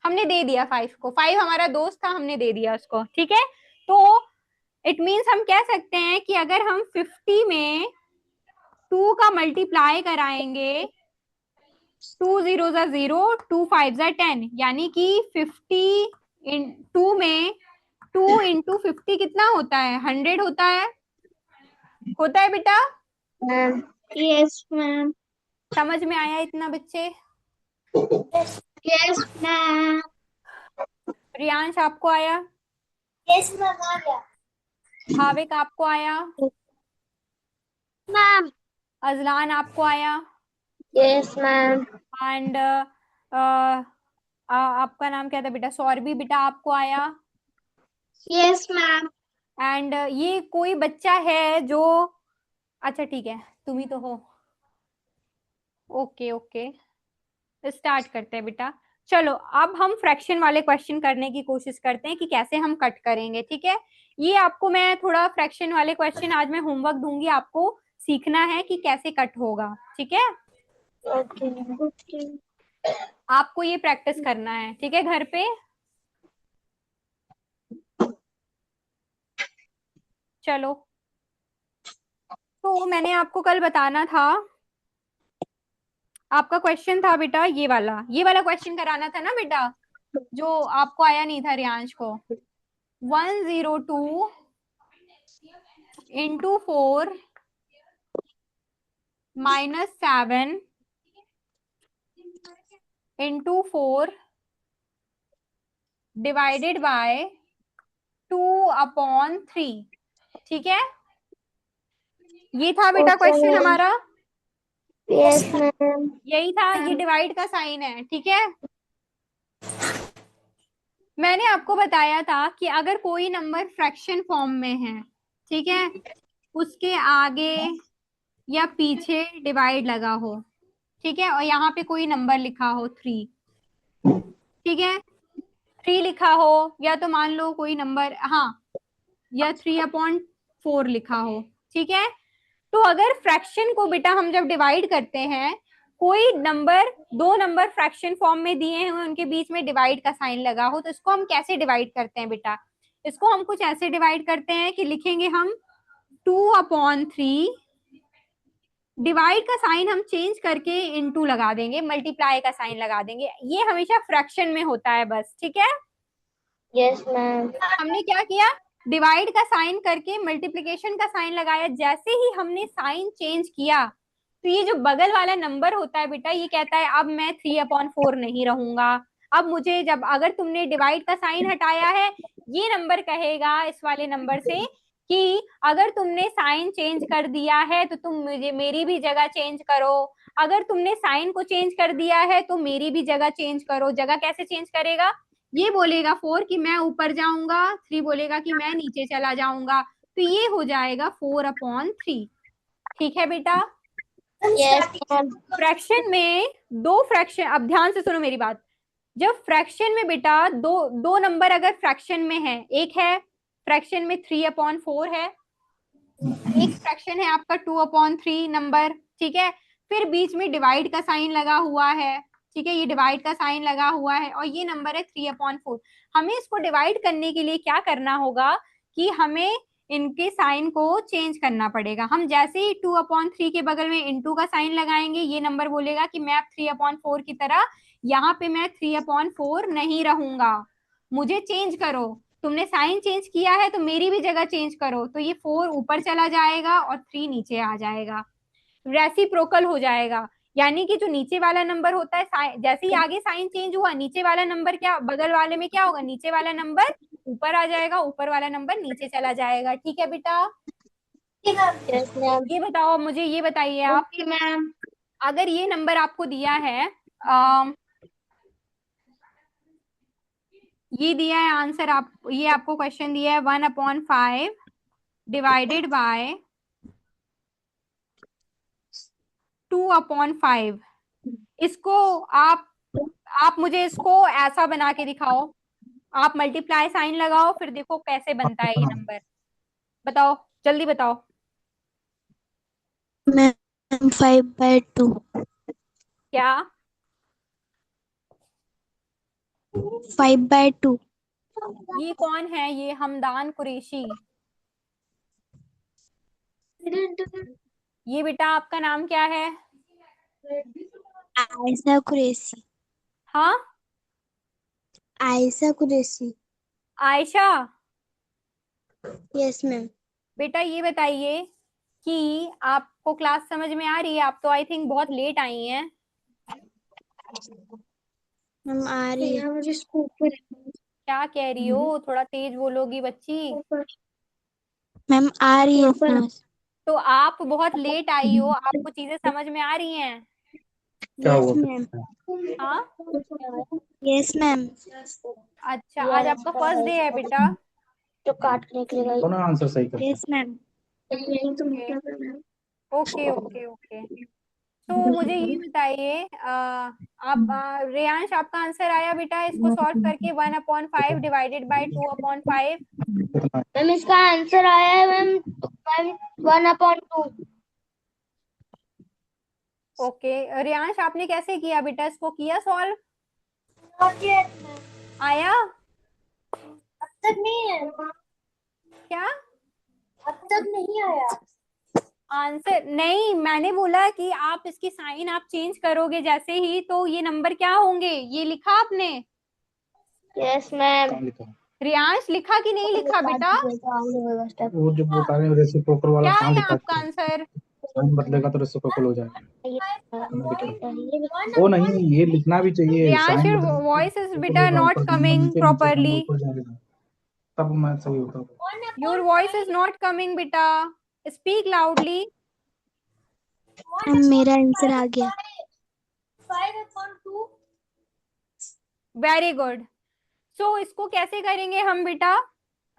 हमने दे दिया 5 को, 5 हमारा दोस्त था, हमने दे दिया उसको, ठीक है। तो इट मीन्स हम कह सकते हैं कि अगर हम 50 में 2 का मल्टीप्लाई कराएंगे, 2 0 जा 0, 2 5 जा 10, यानी कि 50 इन 2 में 2 इंटू 50 कितना होता है, 100 होता है बेटा। Ma'am yes ma'am. समझ में आया इतना बच्चे? Yes ma'am. रियांश आपको आया? यस मैम आ गया। भाविक आपको आया? मैम अजलान आपको आया? Yes ma'am. एंड आपका नाम क्या था बेटा, सौरभी बेटा आपको आया? Yes ma'am. एंड ये कोई बच्चा है जो, अच्छा ठीक है, तुम ही तो हो। ओके ओके, स्टार्ट करते हैं बेटा। चलो, अब हम फ्रैक्शन वाले क्वेश्चन करने की कोशिश करते हैं कि कैसे हम कट करेंगे, ठीक है। ये आपको मैं थोड़ा फ्रैक्शन वाले क्वेश्चन आज मैं होमवर्क दूंगी, आपको सीखना है कि कैसे कट होगा, ठीक है। Okay okay. आपको ये प्रैक्टिस करना है, ठीक है, घर पे। चलो, तो मैंने आपको कल बताना था, आपका क्वेश्चन था बेटा ये वाला क्वेश्चन कराना था ना बेटा, जो आपको आया नहीं था रियांश को। 102 इंटू 4 -7 इंटू 4 डिवाइडेड बाय 2/3। ठीक है, ये था बेटा ओके क्वेश्चन मैम। हमारा, यस मैम। यही था, ये डिवाइड का साइन है। ठीक है, मैंने आपको बताया था कि अगर कोई नंबर फ्रैक्शन फॉर्म में है, ठीक है, उसके आगे या पीछे डिवाइड लगा हो, ठीक है, और यहाँ पे कोई नंबर लिखा हो 3, ठीक है, 3 लिखा हो, या तो मान लो कोई नंबर, हाँ, या 3/4 लिखा हो, ठीक है। तो अगर फ्रैक्शन को बेटा हम जब डिवाइड करते हैं, कोई नंबर, दो नंबर फ्रैक्शन फॉर्म में दिए हैं, उनके बीच में डिवाइड का साइन लगा हो, तो इसको हम कैसे डिवाइड करते हैं बेटा? इसको हम कुछ ऐसे डिवाइड करते हैं कि लिखेंगे हम 2/3, डिवाइड का साइन हम चेंज करके इनटू लगा देंगे, मल्टीप्लाई का साइन लगा देंगे। ये हमेशा फ्रैक्शन में होता है बस, ठीक है। Yes ma'am. हमने क्या किया, डिवाइड का साइन करके मल्टीप्लिकेशन का साइन लगाया। जैसे ही हमने साइन चेंज किया, तो ये जो बगल वाला नंबर होता है बेटा, ये कहता है अब मैं 3/4 नहीं रहूंगा। अब मुझे, जब अगर तुमने डिवाइड का साइन हटाया है, ये नंबर कहेगा इस वाले नंबर से कि अगर तुमने साइन चेंज कर दिया है तो तुम मुझे, मेरी भी जगह चेंज करो। अगर तुमने साइन को चेंज कर दिया है तो मेरी भी जगह चेंज करो। जगह कैसे चेंज करेगा? ये बोलेगा 4 कि मैं ऊपर जाऊंगा, 3 बोलेगा कि मैं नीचे चला जाऊंगा, तो ये हो जाएगा 4/3। ठीक है बेटा। Yes ma'am. फ्रैक्शन में दो फ्रैक्शन, अब ध्यान से सुनो मेरी बात। जब फ्रैक्शन में बेटा दो दो नंबर अगर फ्रैक्शन में है, एक है फ्रैक्शन में 3/4 है, एक फ्रैक्शन है आपका 2/3 नंबर, ठीक है, फिर बीच में डिवाइड का साइन लगा हुआ है, ठीक है, ये डिवाइड का साइन लगा हुआ है, और ये नंबर है 3/4। हमें इसको डिवाइड करने के लिए क्या करना होगा कि हमें इनके साइन को चेंज करना पड़ेगा। हम जैसे ही 2/3 के बगल में इंटू का साइन लगाएंगे, ये नंबर बोलेगा कि मैं अब 3/4 की तरह, यहाँ पे मैं 3/4 नहीं रहूंगा, मुझे चेंज करो। तुमने साइन चेंज किया है तो मेरी भी जगह चेंज करो, तो ये 4 ऊपर चला जाएगा और 3 नीचे आ जाएगा, रेसिप्रोकल हो जाएगा। यानी कि जो नीचे वाला नंबर होता है, जैसे ही आगे साइन चेंज हुआ, नीचे वाला नंबर क्या, बगल वाले में क्या होगा, नीचे वाला नंबर ऊपर आ जाएगा, ऊपर वाला नंबर नीचे चला जाएगा। ठीक है बेटा। Yes ma'am. ये बताओ मुझे, ये बताइए आप, ओके मैम। अगर ये नंबर आपको दिया है, अम, ये दिया है आंसर, आप, ये आपको क्वेश्चन दिया है 1/5 डिवाइडेड बाय 2/5। इसको आप मुझे इसको ऐसा बना के दिखाओ, आप मल्टीप्लाई साइन लगाओ, फिर देखो कैसे बनता है ये नंबर। बताओ, जल्दी बताओ। मैम 5/2। क्या? 5/2। ये कौन है? ये हमदान कुरैशी। ये बेटा आपका नाम क्या है? आयशा कुरैशी। हाँ, आयशा कुरैशी। आयशा। Yes ma'am. बेटा ये बताइए कि आपको क्लास समझ में आ रही है? आप तो आई थिंक बहुत लेट आई हैं। मैम आ रही है मुझे स्कूल पर। क्या कह रही हो? थोड़ा तेज बोलोगी बच्ची। मैम आ रही है समझ। तो आप बहुत लेट आई हो, आपको चीजें समझ में आ रही हैं? क्या यस हुआ मैम। हाँ, यस मैम। अच्छा, आज आपका फर्स्ट डे है बेटा। जो काटने के लिए दोनों आंसर सही कर। Yes ma'am. यही तो ओके मतलब है मैम। Okay okay okay. तो मुझे ये बताइए, आप, रेयांश, आपका आंसर आया बेटा इसको सॉल्व करके, 1/5 डिवाइडेड बाय 2/5। मैम इसका आंसर आया है मैम। मैम 1/2। ओके रेयांश, आपने कैसे किया बेटा, इसको किया सॉल्व? Not yet ma'am. आया? अब तक नहीं है। क्या अब तक नहीं आया। आंसर? नहीं, मैंने बोला कि आप इसकी साइन आप चेंज करोगे जैसे ही, तो ये नंबर क्या होंगे, ये लिखा आपने? Yes ma'am. रियांश लिखा कि नहीं लिखा बेटा? वो जो बता रहे हैं रेसिप्रोकल वाला क्या कहाँ है लिखा आपका है? आंसर? साइन बदलेगा तो रेसिप्रोकल हो जाएगा। वो नहीं, ये लिखना भी चाहिए। रियांश, साइन योर बदलेगा वॉइस इज ऊपर बेटा जाएगा, नॉट ऊपर जाएगा कमिंग नीचे, नीचे जाएगा प्रॉपरली। ऊपर जाएगा, तब मैं सही होता। Your voice is not coming बेटा, स्पीक लाउडली। मेरा आंसर आ गया। Very good. सो इसको कैसे करेंगे हम बेटा?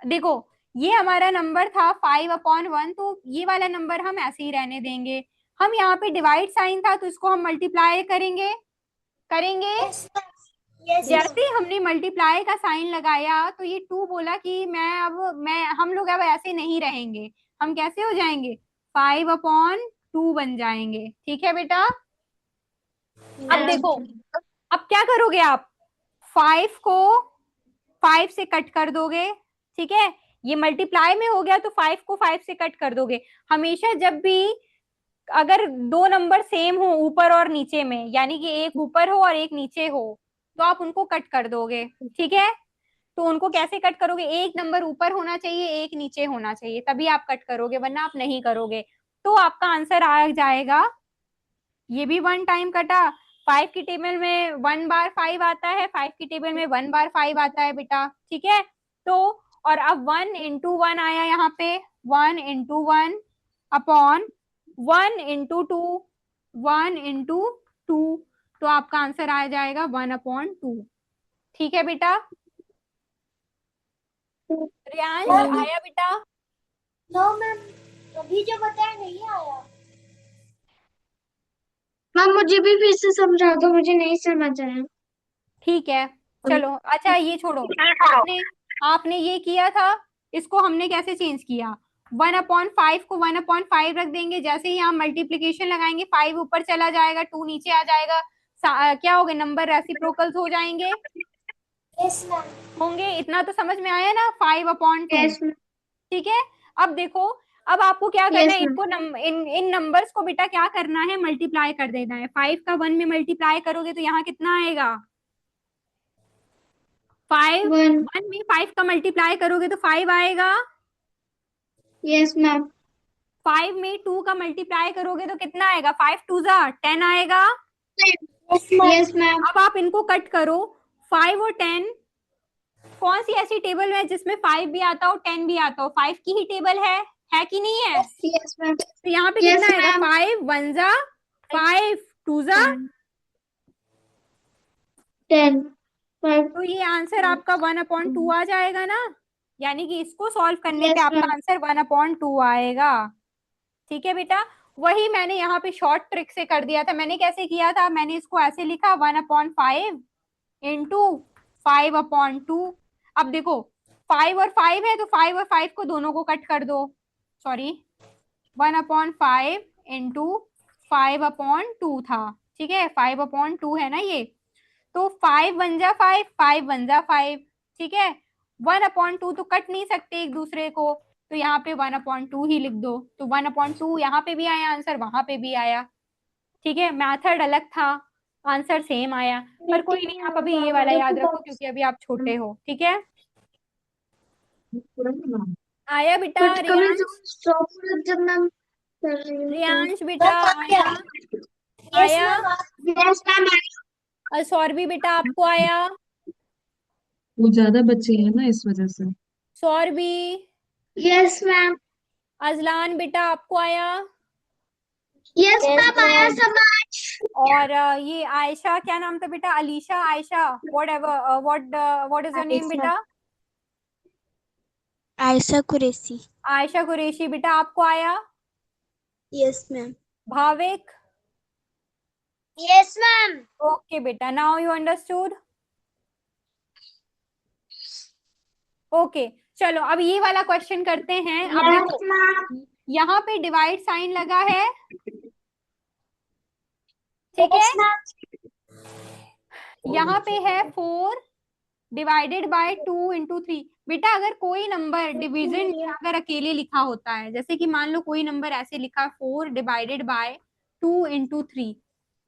देखो, ये हमारा नंबर था 5/1, तो ये वाला नंबर हम ऐसे ही रहने देंगे। हम यहाँ पे डिवाइड साइन था तो इसको हम मल्टीप्लाई करेंगे। जैसे ही हमने मल्टीप्लाई का साइन लगाया तो ये 2 बोला कि मैं हम लोग अब ऐसे नहीं रहेंगे, हम कैसे हो जाएंगे, 5/2 बन जाएंगे। ठीक है बेटा? अब देखो, अब क्या करोगे आप, 5 को 5 से कट कर दोगे। ठीक है, ये मल्टीप्लाई में हो गया तो 5 को 5 से कट कर दोगे। हमेशा जब भी अगर दो नंबर सेम हो ऊपर और नीचे में, यानी कि एक ऊपर हो और एक नीचे हो, तो आप उनको कट कर दोगे। ठीक है, तो उनको कैसे कट करोगे, एक नंबर ऊपर होना चाहिए, एक नीचे होना चाहिए, तभी आप कट करोगे, वरना आप नहीं करोगे। तो आपका आंसर आ जाएगा, ये भी 1 टाइम कटा। 5 की टेबल में 1/5 आता है, 5 की टेबल में 1/5 आता है बेटा। ठीक है, तो और अब 1 into 1 आया यहाँ पे, 1 into 1 अपॉन 1 into 2, 1 into 2, तो आपका आंसर आ जाएगा 1/2। ठीक है बेटा? रियांश आया बेटा? नो मैम, अभी जो बताया नहीं आया। मैम मुझे भी फिर से समझा दो, मुझे नहीं समझ आया। ठीक है, चलो अच्छा ये छोड़ो। आपने आपने ये किया था, इसको हमने कैसे चेंज किया, 1/5 को 1/5 रख देंगे। जैसे ही हम मल्टीप्लीकेशन लगाएंगे 5 ऊपर चला जाएगा, 2 नीचे आ जाएगा। क्या हो गए, नंबर रेसिप्रोकल्स हो जाएंगे। Yes ma'am. होंगे, इतना तो समझ में आया ना, 5/2। Yes ma'am. ठीक है, अब देखो, अब आपको क्या करना यस है, मैम। इनको इन नंबर्स को बेटा क्या करना है, मल्टीप्लाई कर देना है। 5 का 1 में मल्टीप्लाई करोगे तो यहाँ कितना आएगा, 5, 1। 1 में 5 का मल्टीप्लाई करोगे तो 5 आएगा। Yes ma'am. 5 में 2 का मल्टीप्लाई करोगे तो कितना आएगा, 5 2 जा 10 आएगा। Yes ma'am. अब आप इनको कट करो, 5 और 10, कौन सी ऐसी टेबल है जिसमें 5 भी आता हो 10 भी आता हो, 5 की ही टेबल है कि नहीं है? Yes ma'am. तो यहाँ पे यस कितना आएगा, मैम। 5 1 जा 5 2 जा 10। 5। तो ये आंसर आपका 1/2 आ जाएगा ना, यानी कि इसको सॉल्व करने पे यस आपका मैम। आंसर 1/2 आएगा। ठीक है बेटा, वही मैंने यहाँ पे शॉर्ट ट्रिक से कर दिया था। मैंने कैसे किया था, मैंने इसको ऐसे लिखा 1/5 इंटू 5/2। अब देखो 5 और 5 है तो 5 और 5 को दोनों को कट कर दो, सॉरी 1/5 इंटू 5/2 था। ठीक है, 5/2 है ना ये, तो 5 1 जा 5, 5 1 जा 5। ठीक है, 1/2 तो कट नहीं सकते एक दूसरे को, तो यहाँ पे 1/2 ही लिख दो। तो 1/2 यहाँ पे भी आया आंसर, वहां पे भी आया। ठीक है, मेथड अलग था, आंसर सेम आया, पर कोई नहीं, आप अभी ये वाला याद रखो क्योंकि अभी आप छोटे हो। ठीक है, आया बेटा? बट कभी जब मैम रियांश बेटा आया? आया? Yes ma'am. सौरभी बेटा आपको आया? वो ज्यादा बच्चे हैं ना इस वजह से। सौरभी? Yes ma'am. अजलान बेटा आपको आया? यस मैम आया समझ। और ये आयशा, क्या नाम था बेटा, Alisha, Ayesha, what ever, what is your name बेटा? आयशा कुरैशी। आयशा कुरैशी बेटा आपको आया? Yes ma'am. Bhavik? Yes ma'am. Okay बेटा, नाउ यू अंडरस्टूड। ओके, चलो अब ये वाला क्वेश्चन करते हैं। अब देखो, यहाँ पे डिवाइड साइन लगा है, ठीक है, यहाँ पे है 4 डिवाइडेड बाय 2 इंटू 3। बेटा अगर कोई नंबर डिवीजन में अगर अकेले लिखा होता है, जैसे कि मान लो कोई नंबर ऐसे लिखा 4 डिवाइडेड बाय 2 इंटू 3,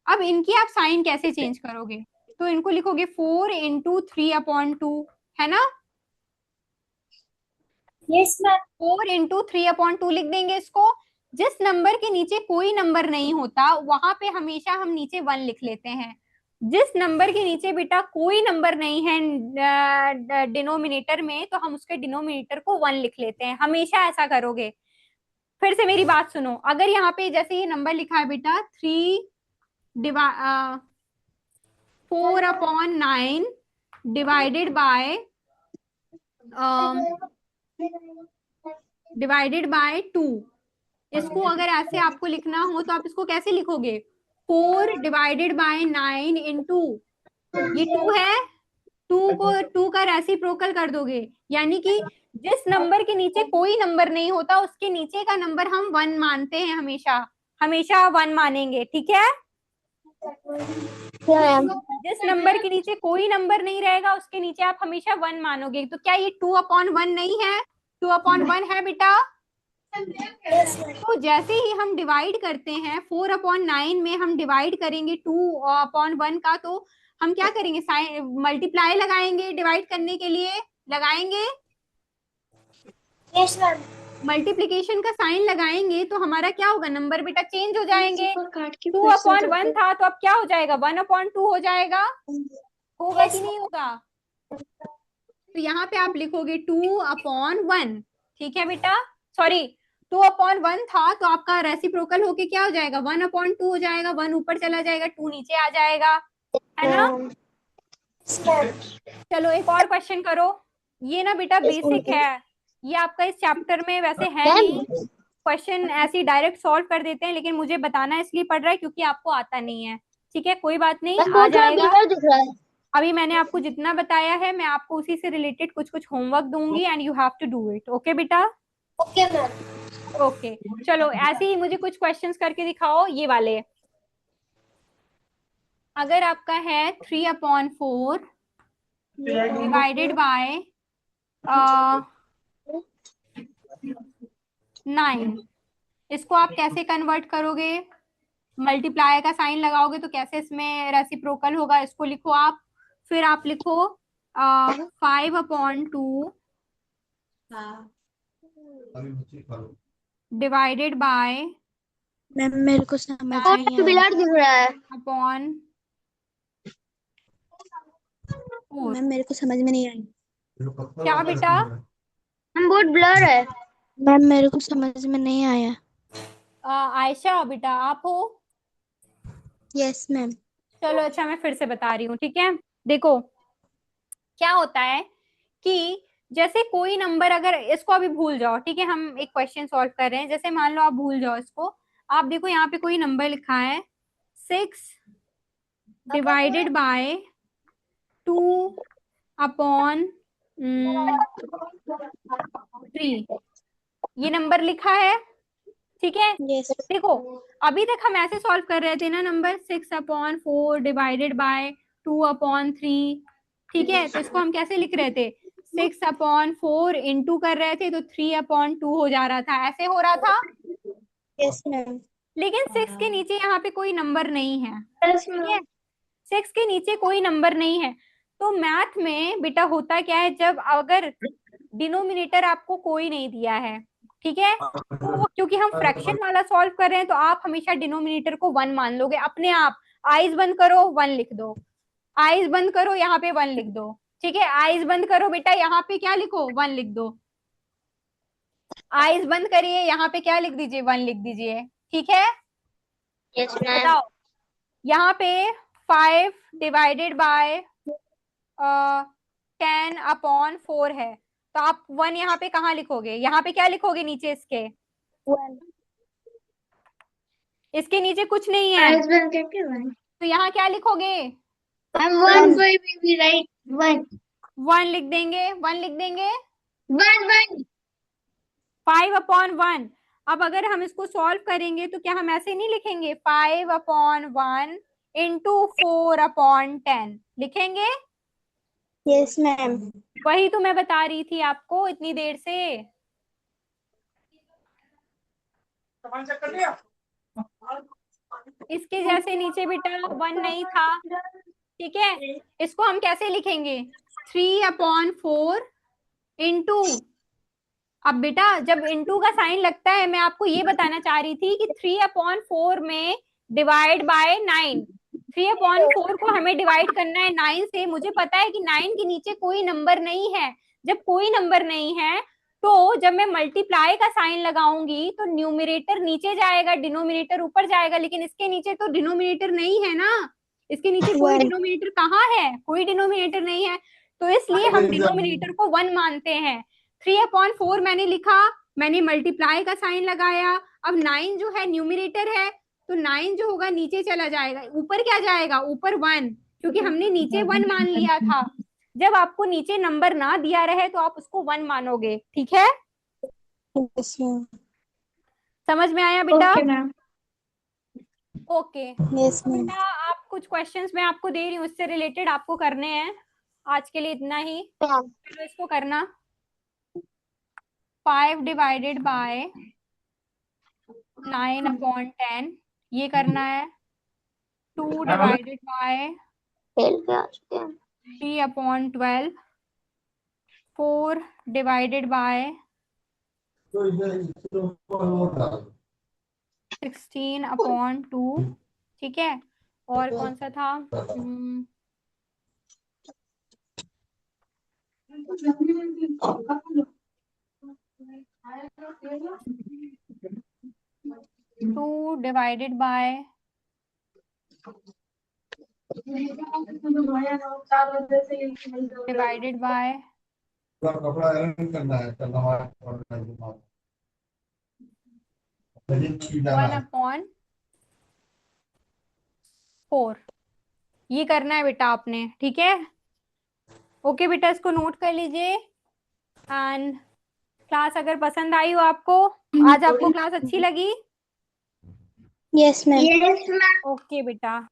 अब इनकी आप साइन कैसे चेंज करोगे, तो इनको लिखोगे 4 इंटू 3/2, है ना? Yes ma'am. 4 इंटू 3/2 लिख देंगे इसको। जिस नंबर के नीचे कोई नंबर नहीं होता वहां पे हमेशा हम नीचे 1 लिख लेते हैं। जिस नंबर के नीचे बेटा कोई नंबर नहीं है डिनोमिनेटर में, तो हम उसके डिनोमिनेटर को 1 लिख लेते हैं। हमेशा ऐसा करोगे। फिर से मेरी बात सुनो, अगर यहाँ पे जैसे ये नंबर लिखा है बेटा 4/9 डिवाइडेड बाय 2। इसको अगर ऐसे आपको लिखना हो तो आप इसको कैसे लिखोगे? 4/9 इंटू, ये 2 है, 2 का रेसिप्रोकल कर दोगे। यानी कि जिस नंबर के नीचे कोई नंबर नहीं होता उसके नीचे का नंबर हम 1 मानते हैं, हमेशा हमेशा 1 मानेंगे। ठीक है? जिस नंबर के नीचे कोई नंबर नहीं रहेगा उसके नीचे आप हमेशा 1 मानोगे। तो क्या ये 2/1 नहीं है? 2/1 है बेटा। तो जैसे ही हम डिवाइड करते हैं 4/9 में हम डिवाइड करेंगे 2/1 का, तो हम क्या करेंगे? मल्टीप्लाई लगाएंगे डिवाइड करने के लिए, लगाएंगे। Yes ma'am. मल्टीप्लीकेशन का साइन लगाएंगे तो हमारा क्या होगा? नंबर बेटा चेंज हो जाएंगे। 2/1 था तो अब क्या हो जाएगा? 1/2 हो जाएगा। होगा कि नहीं होगा? तो यहाँ पे आप लिखोगे 2/1। ठीक है बेटा? सॉरी, 2/1 था तो आपका रेसिप्रोकल होके क्या हो जाएगा? 1/2 हो जाएगा। 1 ऊपर चला जाएगा, 2 नीचे आ जाएगा, है ना? चलो एक और क्वेश्चन करो। ये ना बेटा बेसिक है, ये आपका इस चैप्टर में वैसे है नहीं। क्वेश्चन ऐसे डायरेक्ट सॉल्व कर देते हैं, लेकिन मुझे बताना इसलिए पड़ रहा है क्योंकि आपको आता नहीं है। ठीक है, कोई बात नहीं, आ जाएगा। अभी मैंने आपको जितना बताया है मैं आपको उसी से रिलेटेड कुछ कुछ होमवर्क दूंगी and you have to do it. Okay बेटा? Okay ma'am. ओके चलो, ऐसे ही मुझे कुछ क्वेश्चंस करके दिखाओ। ये वाले, अगर आपका है 3/4 डिवाइडेड बाय 9, इसको आप कैसे कन्वर्ट करोगे? मल्टीप्लाई का साइन लगाओगे तो कैसे इसमें रेसिप्रोकल होगा? इसको लिखो आप। फिर आप लिखो 5/2 डिवाइडेड बाय, मैम मेरे को समझ और नहीं आया। बिलाट दिख रहा है। अपॉन 4। मैम मेरे को समझ में नहीं आई। क्या बेटा? हम बहुत ब्लर है। मैम मेरे को समझ में नहीं आया। आयशा बेटा आप हो? Yes ma'am. चलो अच्छा, मैं फिर से बता रही हूँ। ठीक है, देखो क्या होता है कि जैसे कोई नंबर, अगर इसको अभी भूल जाओ, ठीक है, हम एक क्वेश्चन सॉल्व कर रहे हैं, जैसे मान लो आप भूल जाओ इसको। आप देखो यहाँ पे कोई नंबर लिखा है 6 डिवाइडेड बाय 2/3, ये नंबर लिखा है। ठीक है, यस। देखो अभी तक हम ऐसे सॉल्व कर रहे थे ना, नंबर 6/4 डिवाइडेड बाय 2/3। ठीक है, तो इसको हम कैसे लिख रहे थे? 6/4 इंटू कर रहे थे तो 3/2 हो जा रहा था, ऐसे हो रहा था। Yes ma'am. लेकिन 6 के नीचे यहाँ पे कोई नंबर नहीं है। ठीक है, 6 के नीचे कोई नंबर नहीं है। तो मैथ में बेटा होता क्या है, जब अगर डिनोमिनेटर आपको कोई नहीं दिया है, ठीक है, तो क्योंकि हम फ्रैक्शन वाला सॉल्व कर रहे हैं तो आप हमेशा डिनोमिनेटर को 1 मान लोगे अपने आप। आइज बंद करो, 1 लिख दो। आइज बंद करो, यहाँ पे 1 लिख दो। ठीक है, आइज बंद करो बेटा, यहाँ पे क्या लिखो? 1 लिख दो। आइज बंद करिए, यहाँ पे क्या लिख दीजिए? 1 लिख दीजिए। ठीक है, यस मैम। बताओ यहाँ पे 5 डिवाइडेड बाय 10/4 है, तो आप 1 यहाँ पे कहाँ लिखोगे? यहाँ पे क्या लिखोगे नीचे? इसके नीचे कुछ नहीं है, आइज बंद करके 1। तो यहाँ क्या लिखोगे? हम 1 बाय बी राइट 1 1 लिख देंगे। 1 लिख देंगे। 1 5/1। अब अगर हम इसको सॉल्व करेंगे तो क्या हम ऐसे नहीं लिखेंगे? 5/1 इंटू 4/10 लिखेंगे। Yes ma'am. वही तो मैं बता रही थी आपको इतनी देर से। इसके जैसे नीचे बेटा 1 नहीं था। ठीक है, इसको हम कैसे लिखेंगे? 3/4 इंटू अब बेटा जब इनटू का साइन लगता है, मैं आपको ये बताना चाह रही थी कि 3/4 में डिवाइड बाय 9, 3/4 को हमें डिवाइड करना है 9 से। मुझे पता है कि 9 के नीचे कोई नंबर नहीं है। जब कोई नंबर नहीं है तो जब मैं मल्टीप्लाई का साइन लगाऊंगी तो न्यूमरेटर नीचे जाएगा, डिनोमिनेटर ऊपर जाएगा, लेकिन इसके नीचे तो डिनोमिनेटर नहीं है ना। इसके नीचे कोई डिनोमिनेटर कहाँ है, कोई डिनोमिनेटर नहीं है, तो इसलिए हम डिनोमिनेटर को 1 मानते हैं। 3/4 मैंने लिखा, मैंने मल्टीप्लाई का साइन लगाया। अब 9 जो है न्यूमरेटर है, तो 9 जो होगा नीचे चला जाएगा, ऊपर क्या जाएगा, ऊपर 1, क्योंकि हमने नीचे 1 मान लिया था। जब आपको नीचे नंबर ना दिया रहे तो आप उसको 1 मानोगे, ठीक है? Yes ma'am. समझ में आया बेटा? Okay ma'am. Okay yes ma'am. बेटा, आप कुछ क्वेश्चंस मैं आपको दे रही हूँ, उससे रिलेटेड आपको करने हैं। आज के लिए इतना ही, चलो इसको करना। 5 डिवाइडेड बाय 9/10 ये करना है। 2 डिवाइडेड बाय 3/12, 4 डिवाइडेड बाय 16/2, ठीक है? और कौन सा था? 2 डिवाइडेड बाय कपड़ा आयरन करना है, कल हमारा 1/4 ये करना है बेटा आपने, ठीक है? ओके बेटा, इसको नोट कर लीजिए। एंड क्लास अगर पसंद आई हो आपको, आज आपको क्लास अच्छी लगी? Yes ma'am. Yes ma'am. Okay बेटा,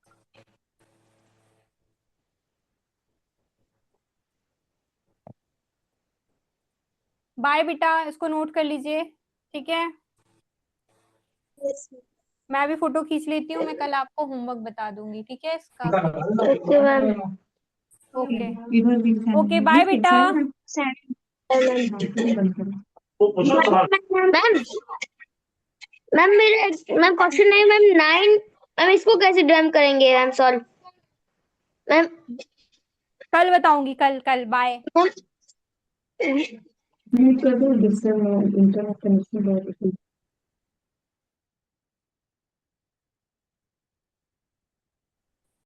बाय बेटा, इसको नोट कर लीजिए, ठीक है? यस मैं भी फोटो खींच लेती हूँ, मैं कल आपको होमवर्क बता दूंगी, ठीक है इसका? Okay ma'am. ओके इधर भी ओके, बाय बेटा। मैम मैम मेरे मैम क्वेश्चन नहीं मैम 9 मैम इसको कैसे ड्राइव करेंगे मैम सॉल्व मैम कल बताऊंगी, कल कल बाय। मैम म्यूट कर दो, डिस्टर्ब इंटरनेट कनेक्शन बहुत